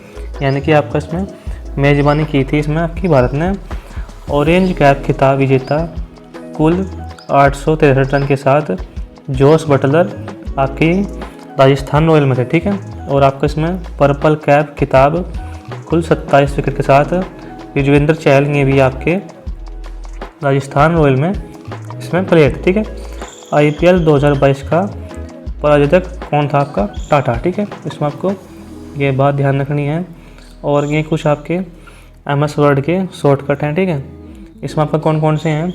यानी कि आपका इसमें मेज़बानी की थी इसमें आपकी भारत ने। ऑरेंज कैप खिताब विजेता कुल 863 रन के साथ जोस बटलर आपकी राजस्थान रॉयल में थे, ठीक है। और आपका इसमें पर्पल कैप खिताब कुल 27 विकेट के साथ युजवेंद्र चहल ये भी आपके राजस्थान रॉयल में इसमें प्लेयर थे, ठीक है। IPL 2022 का प्रायोजक कौन था आपका, टाटा, ठीक है। इसमें आपको ये बात ध्यान रखनी है। और ये कुछ आपके MS वर्ड के शॉर्टकट हैं, ठीक है। इसमें आपका कौन कौन से हैं।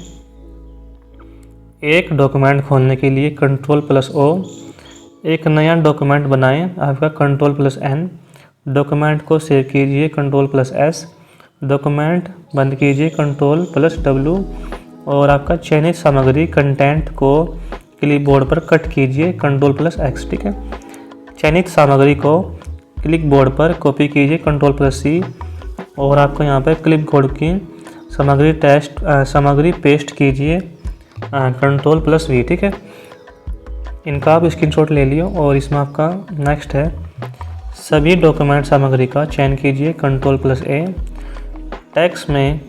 एक डॉक्यूमेंट खोलने के लिए Ctrl+O। एक नया डॉक्यूमेंट बनाएं आपका Ctrl+N। डॉक्यूमेंट को सेव कीजिए Ctrl+S। डॉक्यूमेंट बंद कीजिए Ctrl+W। और आपका चयनित सामग्री कंटेंट को क्लिपबोर्ड पर कट कीजिए Ctrl+X, ठीक है। चयनित सामग्री को क्लिपबोर्ड पर कॉपी कीजिए Ctrl+C। और आपको यहाँ पे क्लिपबोर्ड की सामग्री पेस्ट कीजिए Ctrl+V, ठीक है। इनका आप स्क्रीनशॉट ले लियो। और इसमें आपका नेक्स्ट है, सभी डॉक्यूमेंट सामग्री का चयन कीजिए, Ctrl+A। टेक्स्ट में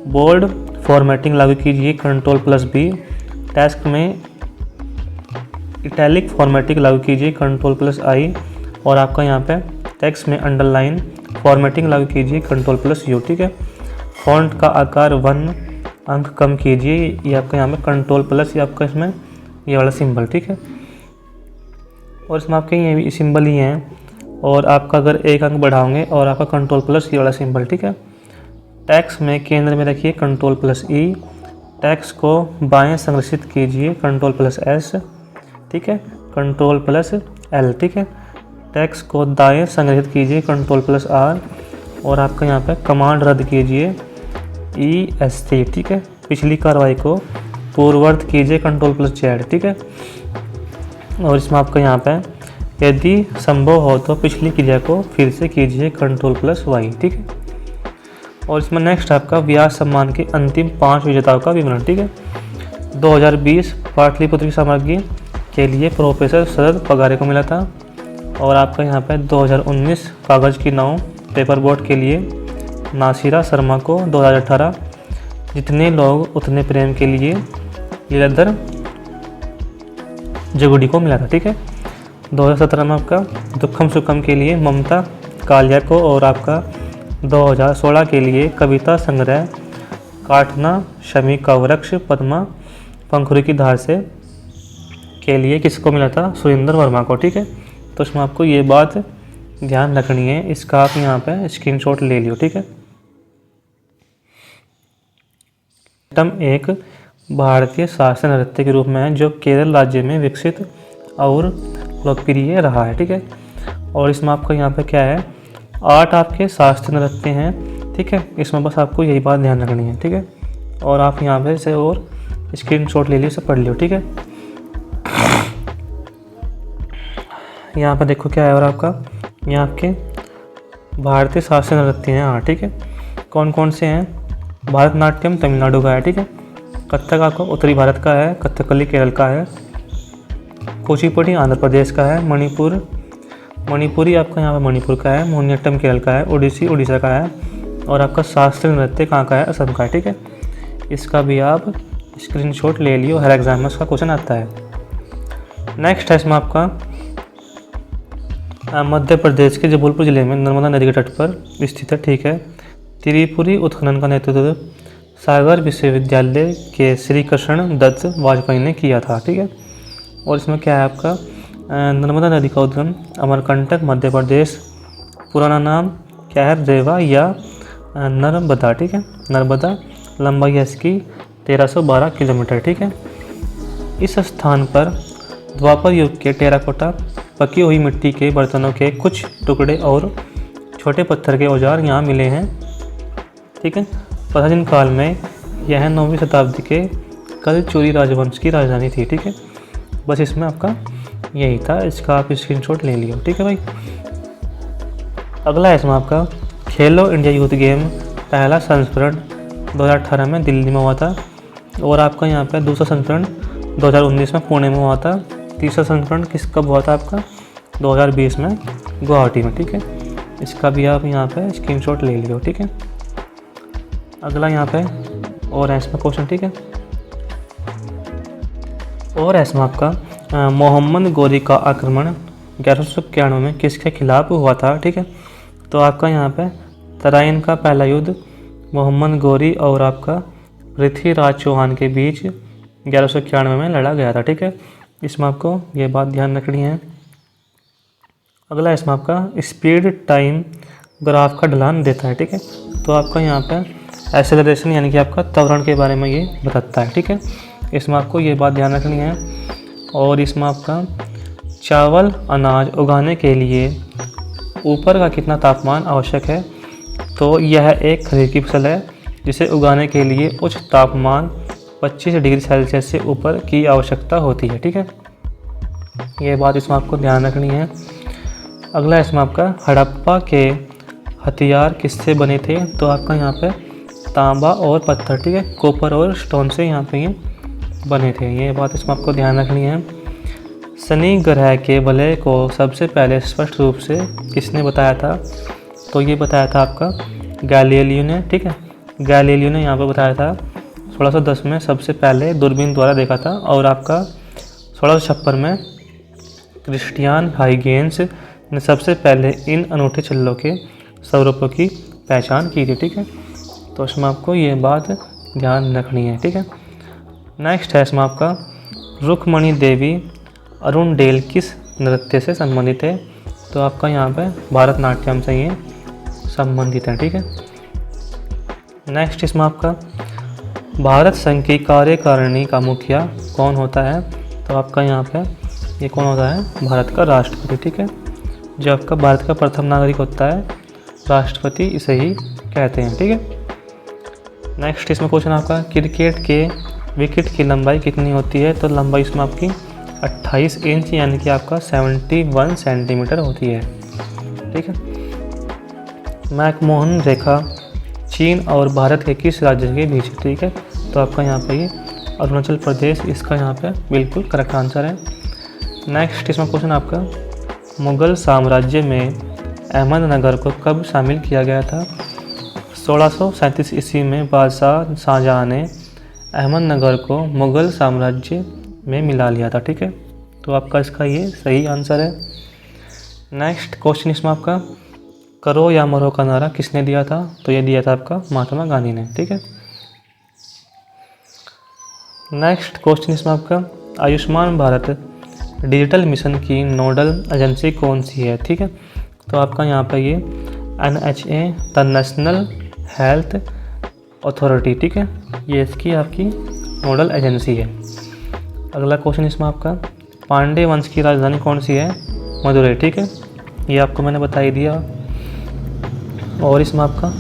बोल्ड फॉर्मेटिंग लागू कीजिए, Ctrl+B। टेक्स्ट में इटैलिक फॉर्मेटिंग लागू कीजिए, Ctrl+I। और आपका यहाँ पे टेक्स्ट में अंडरलाइन फॉर्मेटिंग लागू कीजिए, Ctrl+U। ठीक है। फॉन्ट का आकार 1 अंक कम कीजिए, ये आपका यहाँ पे Ctrl+ ये आपका इसमें ये वाला सिंबल। ठीक है। और इसमें आपके ये भी सिंबल ही हैं, और आपका अगर 1 अंक बढ़ाओगे और आपका Ctrl+ ये वाला सिंबल। ठीक है। टेक्स्ट में केंद्र में रखिए Ctrl+E। टेक्स्ट को बाएं संरक्षित कीजिए, Ctrl+S। ठीक है। Ctrl+L। ठीक है। टेक्स्ट को दाएं संग्रहित कीजिए, Ctrl+R। और आपका यहाँ पे कमांड रद्द कीजिए, ESC। ठीक है। पिछली कार्रवाई को पूर्ववत कीजिए, Ctrl+Z। ठीक है। और इसमें आपका यहाँ पे यदि संभव हो तो पिछली क्रिया को फिर से कीजिए, Ctrl+Y। ठीक है। और इसमें नेक्स्ट आपका व्यास सम्मान के अंतिम 5 विजेताओं का विवरण। ठीक है। 2020 पाटलिपुत्र की सामग्री के लिए प्रोफेसर शरद पगारे को मिला था। और आपका यहाँ पे 2019 कागज़ की नाव पेपर बोट के लिए नासिरा शर्मा को, 2018 जितने लोग उतने प्रेम के लिए लीलाधर जगुड़ी को मिला था। ठीक है। 2017 में आपका दुखम सुखम के लिए ममता कालिया को, और आपका 2016 के लिए कविता संग्रह काटना शमी का वृक्ष पद्मा पंखुरी की धार से के लिए किसको मिला था, सुरेंद्र वर्मा को। ठीक है। तो इसमें आपको ये बात ध्यान रखनी है, इसका आप यहाँ पे स्क्रीनशॉट ले लियो। ठीक है। आइटम 1 भारतीय शास्त्रीय नृत्य के रूप में है, जो केरल राज्य में विकसित और लोकप्रिय रहा है। ठीक है। और इसमें आपका यहाँ पे क्या है, 8 आपके शास्त्रीय नृत्य हैं। ठीक है। इसमें बस आपको यही बात ध्यान रखनी है। ठीक है। और आप यहाँ पे से और स्क्रीनशॉट ले लियो, से पढ़ लियो। ठीक है। यहाँ पे देखो क्या है, और आपका यहाँ आपके भारतीय शास्त्रीय नृत्य हैं। हाँ। ठीक है। कौन कौन से हैं, भरतनाट्यम तमिलनाडु का है। ठीक है। कथक आपका उत्तरी भारत का है, कथकली केरल का है, कुचिपुड़ी आंध्र प्रदेश का है, मणिपुरी आपका यहाँ पे मणिपुर का है, मोहिनीअट्टम केरल का है, ओडिसी उड़ीसा का है, और आपका शास्त्रीय नृत्य कहाँ का है, असम का है। ठीक है। इसका भी आप स्क्रीनशॉट ले लियो, हर एग्जाम में इसका क्वेश्चन आता है। नेक्स्ट है इसमें आपका मध्य प्रदेश के जबलपुर जिले में नर्मदा नदी के तट पर स्थित है। ठीक है। त्रिपुरी उत्खनन का नेतृत्व सागर विश्वविद्यालय के श्री कृष्ण दत्त वाजपेयी ने किया था। ठीक है। और इसमें क्या है आपका, नर्मदा नदी का उद्गम अमरकंटक मध्य प्रदेश, पुराना नाम क्या है, रेवा या नर्मदा। ठीक है। नर्मदा, लंबाई है इसकी 1312 किलोमीटर। ठीक है। इस स्थान पर द्वापर युग के टेराकोटा पकी हुई मिट्टी के बर्तनों के कुछ टुकड़े और छोटे पत्थर के औजार यहाँ मिले हैं। ठीक है। प्राचीन काल में यह 9वीं शताब्दी के कलचुरी राजवंश की राजधानी थी। ठीक है। बस इसमें आपका यही था, इसका आप स्क्रीनशॉट ले लियो। ठीक है भाई। अगला है इसमें आपका खेलो इंडिया यूथ गेम पहला संस्करण 2018 में दिल्ली में हुआ था, और आपका यहाँ पे दूसरा संस्करण 2019 में पुणे में हुआ था, तीसरा संस्करण कब हुआ था आपका 2020 में गुवाहाटी में। ठीक है। इसका भी आप यहाँ पे स्क्रीनशॉट ले लियो। ठीक है। अगला यहाँ पे और है इसमें क्वेश्चन। ठीक है। और इसमें आपका मोहम्मद गोरी का आक्रमण 1191 में किसके खिलाफ हुआ था। ठीक है। तो आपका यहाँ पे तराइन का पहला युद्ध मोहम्मद गोरी और आपका पृथ्वीराज चौहान के बीच 1191 में लड़ा गया था। ठीक है। इसमें आपको ये बात ध्यान रखनी है। अगला इसमें आपका स्पीड टाइम ग्राफ का ढलान देता है। ठीक है। तो आपका यहाँ पे एक्सेलरेशन यानी कि आपका त्वरण के बारे में ये बताता है। ठीक है। इसमें आपको ये बात ध्यान रखनी है। और इसमें आपका चावल अनाज उगाने के लिए ऊपर का कितना तापमान आवश्यक है, तो यह एक खरीफ की फसल है जिसे उगाने के लिए उच्च तापमान 25 डिग्री सेल्सियस से ऊपर की आवश्यकता होती है। ठीक है। ये बात इसमें आपको ध्यान रखनी है। अगला इसमें आपका हड़प्पा के हथियार किससे बने थे, तो आपका यहाँ पे तांबा और पत्थर। ठीक है। कॉपर और स्टोन से यहाँ पे ये बने थे। ये बात इसमें आपको ध्यान रखनी है। शनि ग्रह के वलय को सबसे पहले स्पष्ट रूप से किसने बताया था? तो ये बताया था आपका गैलीलियो ने। ठीक है, गैलीलियो ने यहाँ पर बताया था 1610 में सबसे पहले दूरबीन द्वारा देखा था। और आपका 1656 में क्रिस्टियन हाइगेंस ने सबसे पहले इन अनूठे छल्लों के स्वरूपों की पहचान की थी। ठीक है, तो इसमें आपको ये बात ध्यान रखनी है। ठीक है, नेक्स्ट है इसमें आपका रुक्मणी देवी अरुणडेल किस नृत्य से संबंधित है? तो आपका यहाँ पे भारतनाट्यम से ये संबंधित है। ठीक है, नेक्स्ट इसमें आपका भारत संघ की कार्यकारिणी का मुखिया कौन होता है? तो आपका यहाँ पे ये कौन होता है? भारत का राष्ट्रपति। ठीक है, जो आपका भारत का प्रथम नागरिक होता है, राष्ट्रपति इसे ही कहते हैं। ठीक है, नेक्स्ट इसमें क्वेश्चन आपका क्रिकेट के विकेट की लंबाई कितनी होती है? तो लंबाई इसमें आपकी 28 इंच यानी कि आपका 71 सेंटीमीटर होती है। ठीक है, मैकमोहन रेखा चीन और भारत के किस राज्य के बीच? ठीक है, तो आपका यहाँ पे ये अरुणाचल प्रदेश इसका यहाँ पे बिल्कुल करेक्ट आंसर है। नेक्स्ट इसमें क्वेश्चन आपका मुग़ल साम्राज्य में अहमदनगर को कब शामिल किया गया था? 1637 ईस्वी में बादशाह शाहजहाँ ने अहमदनगर को मुग़ल साम्राज्य में मिला लिया था। ठीक है, तो आपका इसका ये सही आंसर है। नेक्स्ट क्वेश्चन इसमें आपका करो या मरो का नारा किसने दिया था? तो ये दिया था आपका महात्मा गांधी ने। ठीक है, नेक्स्ट क्वेश्चन इसमें आपका आयुष्मान भारत डिजिटल मिशन की नोडल एजेंसी कौन सी है? ठीक है, तो आपका यहाँ पे ये NHA the national health authority. ठीक है, ये इसकी आपकी नोडल एजेंसी है। अगला क्वेश्चन इसमें आपका पांडे वंश की राजधानी कौन सी है? मदुरई। ठीक है, ये आपको मैंने बता ही दिया। और इसमें आपका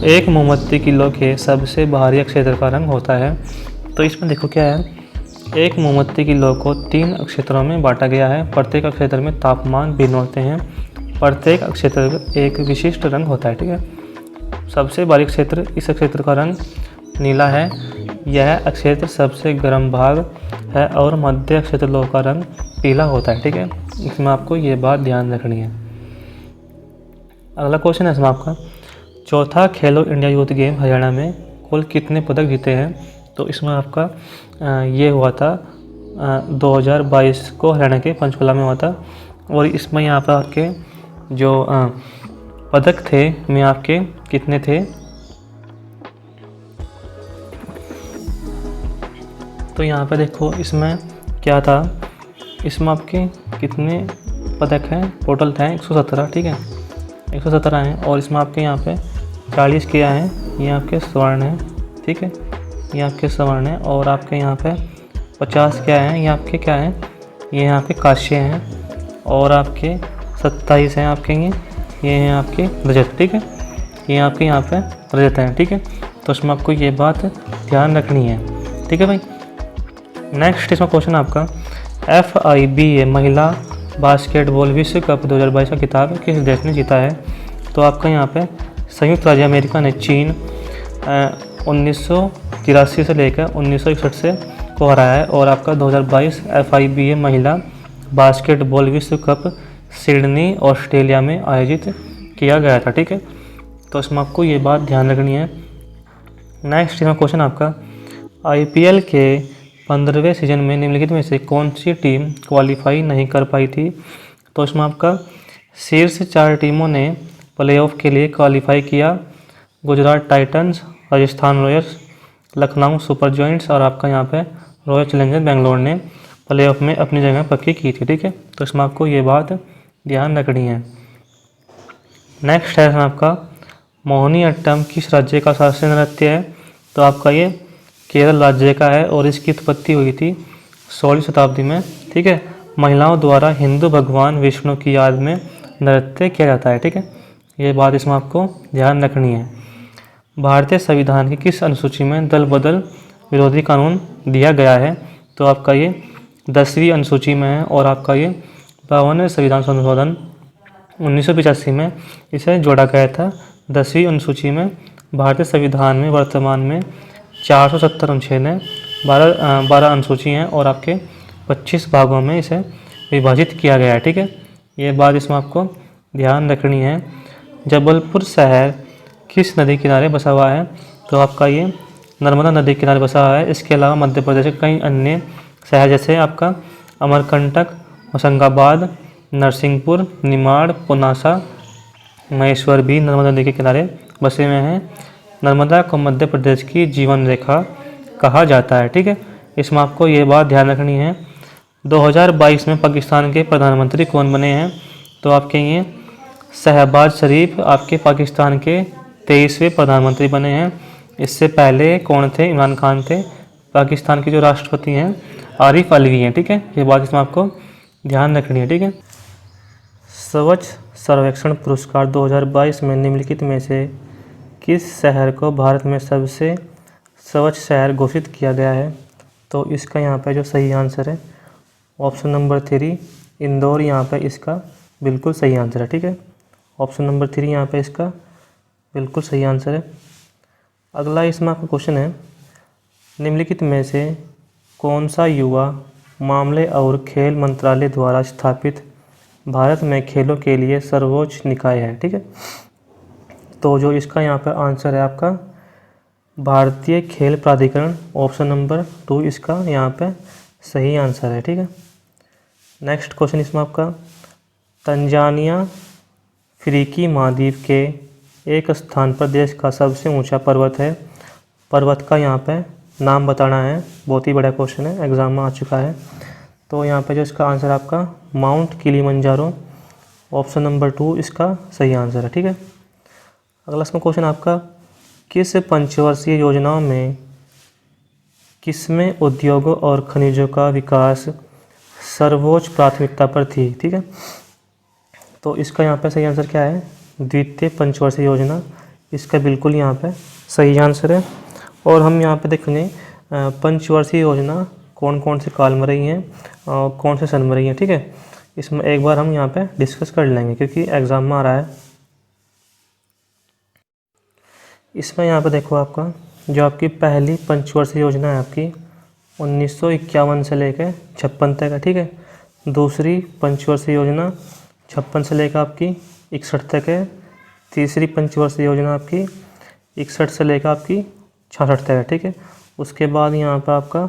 एक मोमबत्ती किलो के सबसे बाहरी क्षेत्र का रंग होता है। तो इसमें देखो क्या है, एक मोमबत्ती किलो को 3 क्षेत्रों में बांटा गया है। प्रत्येक क्षेत्र में तापमान भिन्न होते हैं। प्रत्येक क्षेत्र एक विशिष्ट रंग होता है। ठीक है, सबसे बारीक क्षेत्र इस क्षेत्र का रंग नीला है। यह क्षेत्र सबसे गर्म भाग है और मध्य क्षेत्र लोह का रंग पीला होता है। ठीक है, इसमें आपको ये बात ध्यान रखनी है। अगला क्वेश्चन है इसमें आपका चौथा खेलो इंडिया यूथ गेम हरियाणा में कुल कितने पदक जीते हैं? तो इसमें आपका ये हुआ था 2022 को हरियाणा के पंचकुला में हुआ था। और इसमें यहाँ पर आपके जो पदक थे में आपके कितने थे? तो यहाँ पे देखो इसमें क्या था, इसमें आपके कितने पदक हैं? टोटल थे 117। ठीक है, 117 हैं। और इसमें आपके यहाँ पे 40 क्या हैं? ये आपके स्वर्ण हैं। ठीक है, ये आपके स्वर्ण हैं। और आपके यहाँ पे 50 क्या हैं? ये आपके क्या हैं? ये यहाँ पे कांस्य हैं। और आपके 27 हैं आपके ये हैं आपके रजत। ठीक है, ये आपके यहाँ पे रजत हैं। ठीक है, तो इसमें आपको ये बात ध्यान रखनी है। ठीक है भाई, नेक्स्ट इसमें क्वेश्चन आपका FIBA महिला बास्केटबॉल विश्व कप 2022 का खिताब किस देश ने जीता है? तो आपका यहाँ पे संयुक्त राज्य अमेरिका ने चीन 1983 से लेकर 1961 से को हराया है। और आपका 2022 FIBA महिला बास्केटबॉल विश्व कप सिडनी ऑस्ट्रेलिया में आयोजित किया गया था। ठीक है, तो इसमें आपको ये बात ध्यान रखनी है। नेक्स्ट इसमें क्वेश्चन आपका IPL के 15वें सीजन में निम्नलिखित में से कौन सी टीम क्वालिफाई नहीं कर पाई थी? तो इसमें आपका शीर्ष 4 टीमों ने प्लेऑफ के लिए क्वालिफाई किया। Gujarat Titans, Rajasthan Royals, Lucknow super joints और आपका यहाँ पे रॉयल चैलेंजर्स बेंगलोर ने प्लेऑफ में अपनी जगह पक्की की थी। ठीक है, तो इसमें आपको ये बात ध्यान रखनी है। नेक्स्ट है आपका मोहिनीअट्टम किस राज्य का शास्त्रीय नृत्य है? तो आपका ये केरल राज्य का है और इसकी उत्पत्ति हुई थी 16वीं शताब्दी में। ठीक है, महिलाओं द्वारा हिंदू भगवान विष्णु की याद में नृत्य किया जाता है। ठीक है, ये बात इसमें आपको ध्यान रखनी है। भारतीय संविधान की किस अनुसूची में दल बदल विरोधी कानून दिया गया है? तो आपका ये 10वीं अनुसूची में है। और आपका ये 52वें संविधान संशोधन 1985 में इसे जोड़ा गया था। 10वीं अनुसूची में भारतीय संविधान में वर्तमान में 470 अनुच्छेद हैं, 12 अनुसूची हैं और आपके 25 भागों में इसे विभाजित किया गया है। ठीक है, ये बात इसमें आपको ध्यान रखनी है। जबलपुर शहर किस नदी किनारे बसा हुआ है? तो आपका ये नर्मदा नदी किनारे बसा हुआ है। इसके अलावा मध्य प्रदेश के कई अन्य शहर जैसे आपका अमरकंटक, होशंगाबाद, नरसिंहपुर, निमाड़, पुनासा, महेश्वर भी नर्मदा नदी के किनारे बसे हुए हैं। नर्मदा को मध्य प्रदेश की जीवन रेखा कहा जाता है। ठीक है, इसमें आपको ये बात ध्यान रखनी है। 2022 में पाकिस्तान के प्रधानमंत्री कौन बने हैं? तो आपके ये शहबाज शरीफ आपके पाकिस्तान के 23वें प्रधानमंत्री बने हैं। इससे पहले कौन थे? इमरान खान थे। पाकिस्तान के जो राष्ट्रपति हैं आरिफ अलवी हैं। ठीक है, ये बात इसमें आपको ध्यान रखनी है। ठीक है, स्वच्छ सर्वेक्षण पुरस्कार 2022 में निम्नलिखित में से किस शहर को भारत में सबसे स्वच्छ शहर घोषित किया गया है? तो इसका यहाँ पे जो सही आंसर है ऑप्शन नंबर 3 इंदौर यहाँ पे इसका बिल्कुल सही आंसर है। ठीक है, ऑप्शन नंबर 3 यहाँ पे इसका बिल्कुल सही आंसर है। अगला इसमें आपका क्वेश्चन है, निम्नलिखित में से कौन सा युवा मामले और खेल मंत्रालय द्वारा स्थापित भारत में खेलों के लिए सर्वोच्च निकाय है? ठीक है, तो जो इसका यहाँ पर आंसर है आपका भारतीय खेल प्राधिकरण, ऑप्शन नंबर 2 इसका यहाँ पे सही आंसर है। ठीक है, नेक्स्ट क्वेश्चन इसमें आपका तंजानिया अफ्रीकी महाद्वीप के एक स्थान पर देश का सबसे ऊंचा पर्वत है। पर्वत का यहाँ पे नाम बताना है। बहुत ही बड़ा क्वेश्चन है, एग्जाम में आ चुका है। तो यहाँ पे जो इसका आंसर आपका माउंट किलिमंजारो, ऑप्शन नंबर 2 इसका सही आंसर है। ठीक है, अगला इसमें क्वेश्चन आपका किस पंचवर्षीय योजनाओं में किसमें उद्योगों और खनिजों का विकास सर्वोच्च प्राथमिकता पर थी? ठीक है, तो इसका यहाँ पे सही आंसर क्या है? द्वितीय पंचवर्षीय योजना, इसका बिल्कुल यहाँ पे सही आंसर है। और हम यहाँ पे देखेंगे पंचवर्षीय योजना कौन कौन से काल में रही हैं और कौन से सन में रही हैं। ठीक है, इसमें एक बार हम यहाँ पे डिस्कस कर लेंगे क्योंकि एग्ज़ाम में आ रहा है। इसमें यहाँ पे देखो आपका जो आपकी पहली पंचवर्षीय योजना है आपकी 1951 से लेकर 56 तक है। ठीक है, दूसरी पंचवर्षीय योजना 56 से लेकर आपकी 61 तक है। तीसरी पंचवर्षीय योजना आपकी 61 से लेकर आपकी 66 तक है। ठीक है, उसके बाद यहाँ पर आपका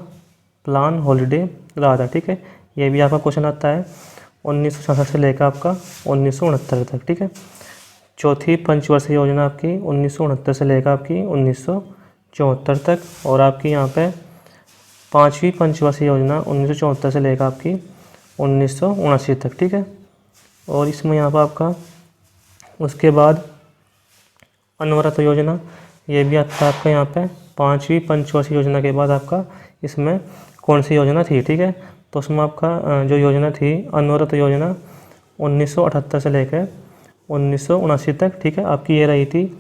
प्लान हॉलीडे रहा था। ठीक है, ये भी आपका क्वेश्चन आता है 1966 से लेकर आपका 1969 तक। ठीक है, चौथी पंचवर्षीय योजना आपकी 1969 से लेकर आपकी 1974 तक। और आपकी यहाँ पे पाँचवीं पंचवर्षीय योजना 1974 से लेकर आपकी 1979 तक। ठीक है, और इसमें यहाँ पर आपका उसके बाद अनवरत योजना, ये भी आता है आपका यहाँ पे पाँचवीं पंचवर्षीय योजना के बाद आपका इसमें कौन सी योजना थी? ठीक है, तो उसमें आपका जो योजना थी अनवरत योजना 1978 से लेकर 1979 तक। ठीक है, आपकी ये रही थी।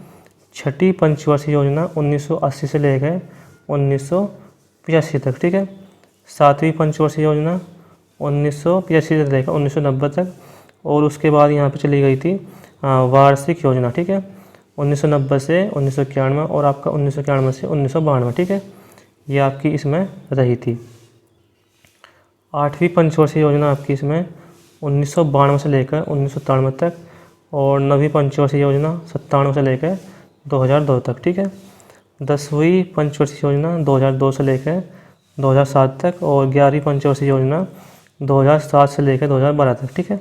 छठी पंचवर्षीय योजना 1980 से लेकर 1985 तक। ठीक है, सातवीं पंचवर्षीय योजना 1985 से लेकर 1990 तक। और उसके बाद यहाँ पे चली गई थी वार्षिक योजना। ठीक है, 1990 से 1991 और आपका 1991 से 1992। ठीक है, ये आपकी इसमें रही थी। आठवीं पंचवर्षीय योजना आपकी इसमें 1992 से लेकर 1993 तक। और नवीं पंचवर्षीय योजना 97 से लेकर 2002 तक। ठीक है, 10वीं पंचवर्षीय योजना 2002 से लेकर 2007 तक। और 11वीं पंचवर्षीय योजना 2007 से लेकर 2012 तक। ठीक है,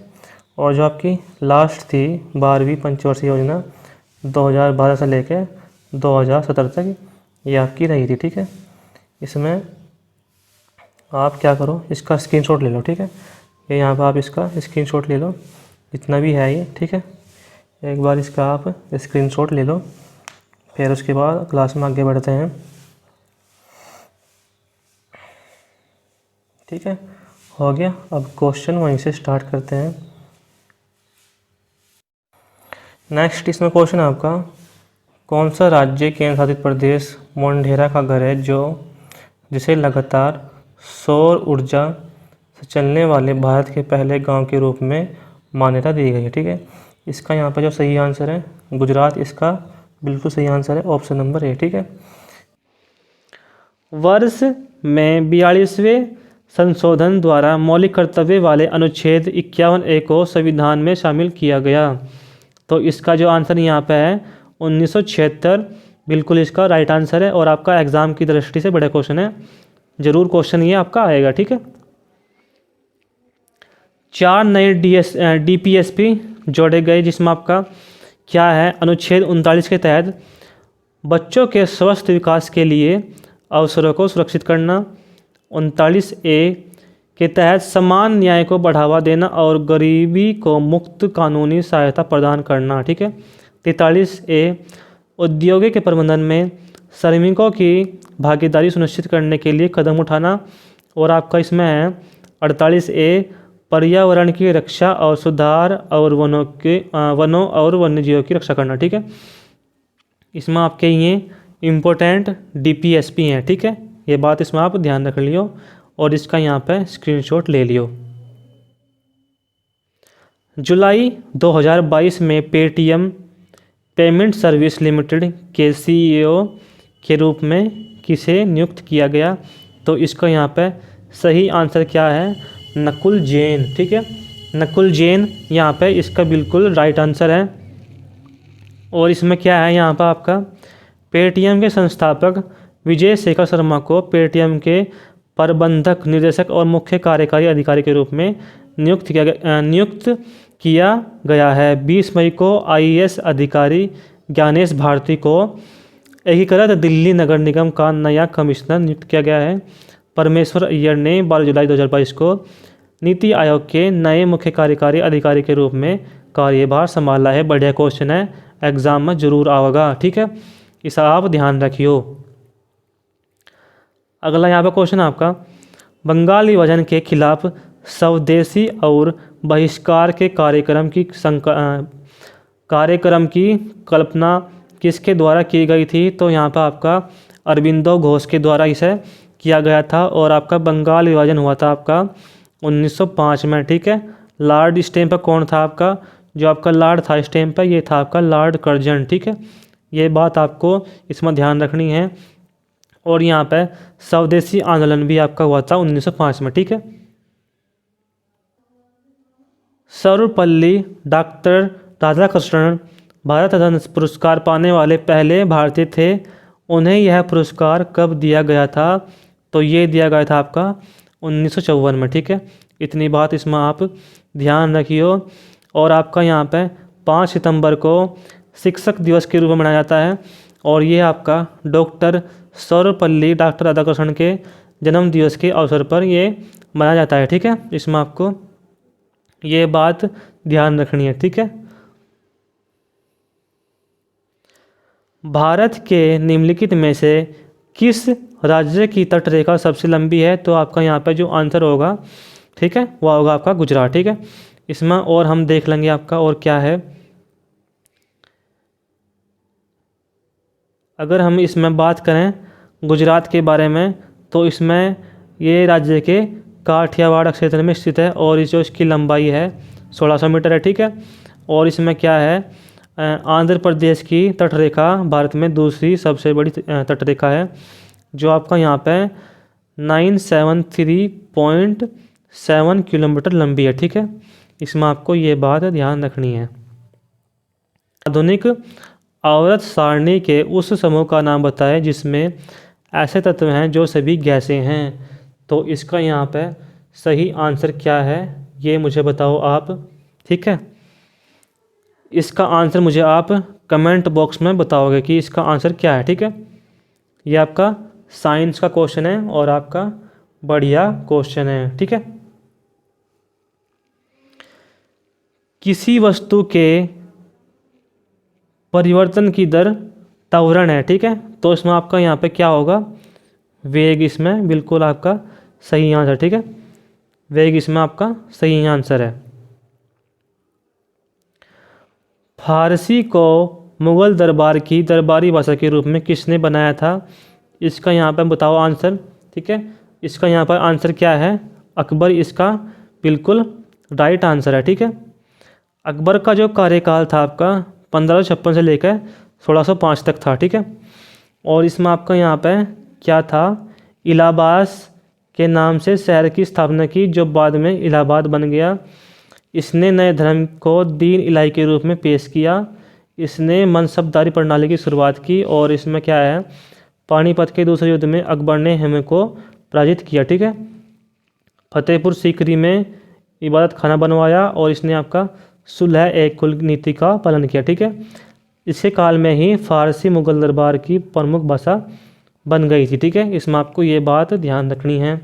और जो आपकी लास्ट थी 12वीं पंचवर्षीय योजना 2012 से लेकर 2017 तक, ये आपकी रही थी। ठीक है, इसमें आप क्या करो, इसका स्क्रीनशॉट ले लो। ठीक है, ये यहाँ पर आप इसका स्क्रीनशॉट ले लो जितना भी है ये। ठीक है, एक बार इसका आप स्क्रीनशॉट ले लो, फिर उसके बाद क्लास में आगे बढ़ते हैं। ठीक है, हो गया। अब क्वेश्चन वहीं से स्टार्ट करते हैं। नेक्स्ट इसमें क्वेश्चन आपका कौन सा राज्य केंद्र शासित प्रदेश मोढेरा का घर है जिसे लगातार सौर ऊर्जा से चलने वाले भारत के पहले गांव के रूप में मान्यता दी गई है? ठीक है, इसका यहाँ पर जो सही आंसर है गुजरात, इसका बिल्कुल सही आंसर है ऑप्शन नंबर ए। ठीक है, वर्ष में 42वें संशोधन द्वारा मौलिक कर्तव्य वाले अनुच्छेद 51A को संविधान में शामिल किया गया? तो इसका जो आंसर यहाँ पे है 1976 बिल्कुल इसका राइट आंसर है। और आपका एग्ज़ाम की दृष्टि से बड़ा क्वेश्चन है, ज़रूर क्वेश्चन ये आपका आएगा, ठीक है। 4 नए DPSP जोड़े गए, जिसमें आपका क्या है, अनुच्छेद 39 के तहत बच्चों के स्वस्थ विकास के लिए अवसरों को सुरक्षित करना, 39A के तहत समान न्याय को बढ़ावा देना और गरीबी को मुक्त कानूनी सहायता प्रदान करना, ठीक है। 43A औद्योगिक प्रबंधन में श्रमिकों की भागीदारी सुनिश्चित करने के लिए कदम उठाना। और आपका इसमें है 48A पर्यावरण की रक्षा और सुधार और वनों और वन्यजीवों की रक्षा करना, ठीक है। इसमें आपके ये इम्पोर्टेंट DPSP हैं, ठीक है। ये बात इसमें आप ध्यान रख लियो और इसका यहाँ पे स्क्रीनशॉट ले लियो। जुलाई 2022 में पेटीएम पेमेंट सर्विस लिमिटेड के CEO के रूप में किसे नियुक्त किया गया? तो इसका यहाँ पे सही आंसर क्या है, नकुल जैन, ठीक है। नकुल जैन यहाँ पे इसका बिल्कुल राइट आंसर है। और इसमें क्या है, यहाँ पर आपका पेटीएम के संस्थापक विजय शेखर शर्मा को पेटीएम के प्रबंधक, निदेशक और मुख्य कार्यकारी अधिकारी के रूप में नियुक्त किया गया है। 20 मई को IAS अधिकारी ज्ञानेश भारती को एकीकृत दिल्ली नगर निगम का नया कमिश्नर नियुक्त किया गया है। परमेश्वर अय्यर ने 12 जुलाई 2022 को नीति आयोग के नए मुख्य कार्यकारी अधिकारी के रूप में कार्यभार संभाला है। बढ़िया क्वेश्चन है, एग्जाम में जरूर आएगा, ठीक है। इसे आप ध्यान रखियो। अगला यहाँ पर क्वेश्चन आपका, बंगाल विभाजन के खिलाफ स्वदेशी और बहिष्कार के कार्यक्रम की कल्पना किसके द्वारा की गई थी? तो यहाँ पर आपका अरविंदो घोष के द्वारा इसे किया गया था। और आपका बंगाल विभाजन हुआ था आपका 1905 में, ठीक है। लॉर्ड इस टाइम पर कौन था आपका, जो आपका लॉर्ड था इस टाइम पर, ये था आपका लॉर्ड कर्जन, ठीक है। ये बात आपको इसमें ध्यान रखनी है। और यहाँ पे स्वदेशी आंदोलन भी आपका हुआ था 1905 में, ठीक है। सर्वपल्ली डॉक्टर राधाकृष्णन भारत रत्न पुरस्कार पाने वाले पहले भारतीय थे। उन्हें यह पुरस्कार कब दिया गया था? तो ये दिया गया था आपका 1954 में, ठीक है। इतनी बात इसमें आप ध्यान रखियो। और आपका यहाँ पे 5 सितंबर को शिक्षक दिवस के रूप में मनाया जाता है। और ये आपका डॉक्टर सर्वपल्ली डॉक्टर राधाकृष्णन के जन्म दिवस के अवसर पर ये मनाया जाता है, ठीक है। इसमें आपको ये बात ध्यान रखनी है, ठीक है। भारत के निम्नलिखित में से किस राज्य की तटरेखा सबसे लंबी है? तो आपका यहाँ पे जो आंसर होगा, ठीक है, वह होगा आपका गुजरात, ठीक है। इसमें और हम देख लेंगे आपका और क्या है। अगर हम इसमें बात करें गुजरात के बारे में, तो इसमें ये राज्य के काठियावाड़ क्षेत्र में स्थित है। और जो इसकी लंबाई है 1600 मीटर है, ठीक है। और इसमें क्या है, आंध्र प्रदेश की तटरेखा भारत में दूसरी सबसे बड़ी तटरेखा है, जो आपका यहाँ पे 973.7 किलोमीटर लंबी है, ठीक है। इसमें आपको ये बात ध्यान रखनी है। आधुनिक आवर्त सारणी के उस समूह का नाम बताएं जिसमें ऐसे तत्व हैं जो सभी गैसें हैं। तो इसका यहाँ पे सही आंसर क्या है, ये मुझे बताओ आप, ठीक है। इसका आंसर मुझे आप कमेंट बॉक्स में बताओगे कि इसका आंसर क्या है, ठीक है। ये आपका साइंस का क्वेश्चन है और आपका बढ़िया क्वेश्चन है, ठीक है। किसी वस्तु के परिवर्तन की दर त्वरण है, ठीक है। तो इसमें आपका यहाँ पे क्या होगा, वेग इसमें बिल्कुल आपका सही आंसर, ठीक है। वेग इसमें आपका सही आंसर है। फारसी को मुग़ल दरबार की दरबारी भाषा के रूप में किसने बनाया था? इसका यहाँ पर बताओ आंसर, ठीक है। इसका यहाँ पर आंसर क्या है, अकबर इसका बिल्कुल राइट आंसर है, ठीक है। अकबर का जो कार्यकाल था आपका 1556 से लेकर 1605 तक था, ठीक है। और इसमें आपका यहाँ पे क्या था, इलाहाबाद के नाम से शहर की स्थापना की जो बाद में इलाहाबाद बन गया। इसने नए धर्म को दीन इलाही के रूप में पेश किया। इसने मनसबदारी प्रणाली की शुरुआत की। और इसमें क्या है, पानीपत के दूसरे युद्ध में अकबर ने हिम को पराजित किया। ठीक है, फतेहपुर सीकरी में इबादत खाना बनवाया और इसने आपका सुलह एक कुल नीति का पालन किया। ठीक है, इसके काल में ही फारसी मुगल दरबार की प्रमुख भाषा बन गई थी। ठीक है, इसमें आपको ये बात ध्यान रखनी है।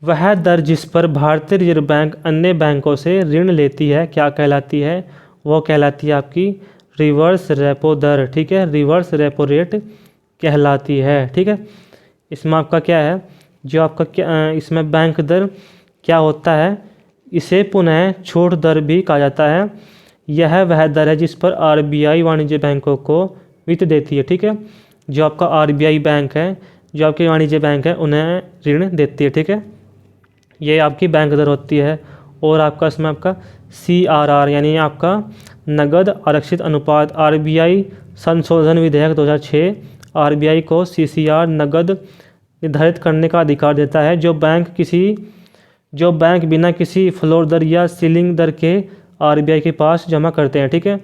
वह दर जिस पर भारतीय रिजर्व बैंक अन्य बैंकों से ऋण लेती है क्या कहलाती है? वो कहलाती है आपकी रिवर्स रेपो दर। ठीक है, रिवर्स रेपो रेट कहलाती है। ठीक है, इसमें आपका क्या है, जो आपका क्या इसमें बैंक दर क्या होता है, इसे पुनः छूट दर भी कहा जाता है। यह वह दर है जिस पर आरबीआई वाणिज्य बैंकों को वित्त देती है। ठीक है, जो आपका आरबीआई बैंक है, जो आपके वाणिज्य बैंक है, उन्हें ऋण देती है। ठीक है, ये आपकी बैंक दर होती है। और आपका इसमें आपका CRR यानी आपका नगद आरक्षित अनुपात, आरबीआई संशोधन विधेयक 2006 आरबीआई को CCR नगद निर्धारित करने का अधिकार देता है। जो बैंक बिना किसी फ्लोर दर या सीलिंग दर के आरबीआई के पास जमा करते हैं। ठीक है,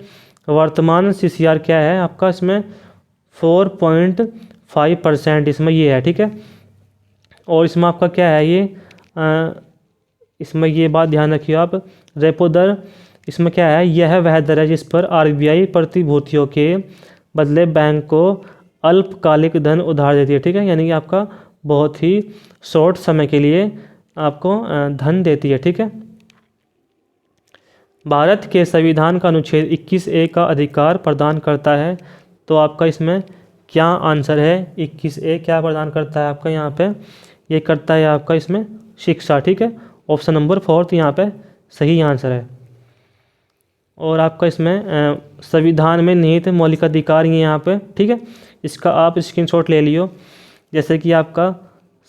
वर्तमान CCR क्या है आपका, इसमें 4.5% इसमें ये है। ठीक है, और इसमें आपका क्या है, ये इसमें ये बात ध्यान रखिए आप, रेपो दर इसमें क्या है, यह वह दर है जिस पर आरबीआई प्रतिभूतियों के बदले बैंक को अल्पकालिक धन उधार देती है। ठीक है, यानी कि आपका बहुत ही शॉर्ट समय के लिए आपको धन देती है। ठीक है, भारत के संविधान का अनुच्छेद 21A का अधिकार प्रदान करता है। तो आपका इसमें क्या आंसर है, 21A क्या प्रदान करता है आपका यहाँ पे, ये करता है आपका इसमें शिक्षा। ठीक है, ऑप्शन नंबर 4 यहाँ पे सही आंसर है। और आपका इसमें संविधान में निहित मौलिक अधिकार ये यहाँ पे। ठीक है, इसका आप स्क्रीनशॉट ले लियो। जैसे कि आपका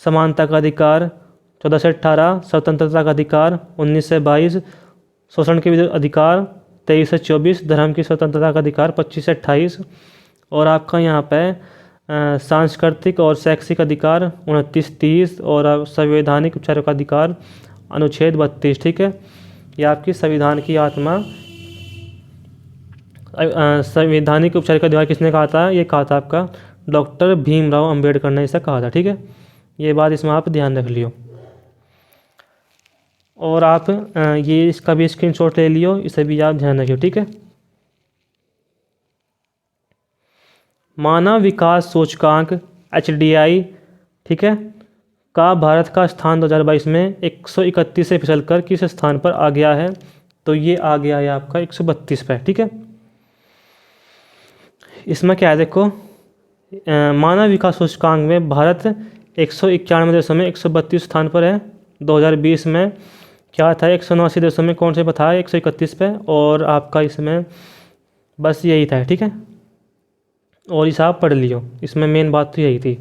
समानता का अधिकार 14 से 18, स्वतंत्रता का अधिकार 19 से 22, शोषण के विरुद्ध अधिकार 23 से 24, धर्म की स्वतंत्रता का अधिकार 25 से 28, और आपका यहाँ पे सांस्कृतिक और शैक्षिक अधिकार 29-30, और संवैधानिक उपचारों का अधिकार अनुच्छेद 32। ठीक है, ये आपकी संविधान की आत्मा। संवैधानिक उपचार का अधिकार किसने कहा था, ये कहा था आपका डॉक्टर भीमराव अंबेडकर ने इसे कहा था। ठीक है, ये बात इसमें आप ध्यान रख लियो। और आप ये इसका भी स्क्रीनशॉट ले लियो, इसे भी आप ध्यान रखियो। ठीक है, मानव विकास सूचकांक HDI, ठीक है, का भारत का स्थान 2022 में 131 से फिसलकर किस स्थान पर आ गया है? तो ये आ गया है आपका 132 पे। ठीक है, इसमें क्या है देखो, मानव विकास सूचकांक में भारत 191 देशों में 132 स्थान पर है। 2020 में क्या था, 189 देशों में कौन से पर था, 131 पे। और आपका इसमें बस यही था। ठीक है, और इसे आप पढ़ लियो, इसमें मेन बात तो यही थी।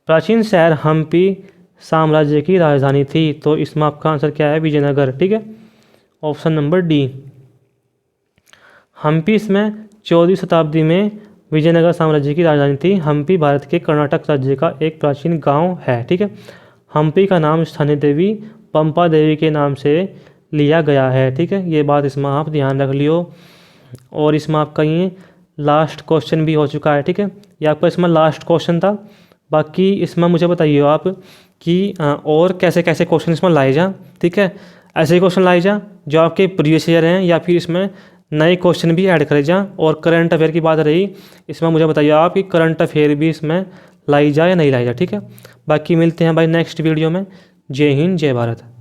प्राचीन शहर हम्पी साम्राज्य की राजधानी थी। तो इसमें आपका आंसर क्या है, विजयनगर। ठीक है, ऑप्शन नंबर D। हम्पी इसमें 14वीं शताब्दी में विजयनगर साम्राज्य की राजधानी थी। हम्पी भारत के कर्नाटक राज्य का एक प्राचीन गांव है। ठीक है, हम्पी का नाम स्थानीय देवी पंपा देवी के नाम से लिया गया है। ठीक है, ये बात इसमें आप ध्यान रख लियो। और इसमें आपका ये लास्ट क्वेश्चन भी हो चुका है। ठीक है, ये आपका इसमें लास्ट क्वेश्चन था। बाकी इसमें मुझे बताइए आप कि और कैसे कैसे क्वेश्चन इसमें लाए जा। ठीक है, ऐसे क्वेश्चन लाए जा जो आपके प्रीवियस ईयर हैं, या फिर इसमें नए क्वेश्चन भी ऐड करे जा। और करंट अफेयर की बात रही, इसमें मुझे बताइए आप कि करंट अफेयर भी इसमें लाई जा या नहीं लाई जा। ठीक है, बाकी मिलते हैं भाई नेक्स्ट वीडियो में। जय हिंद, जय भारत।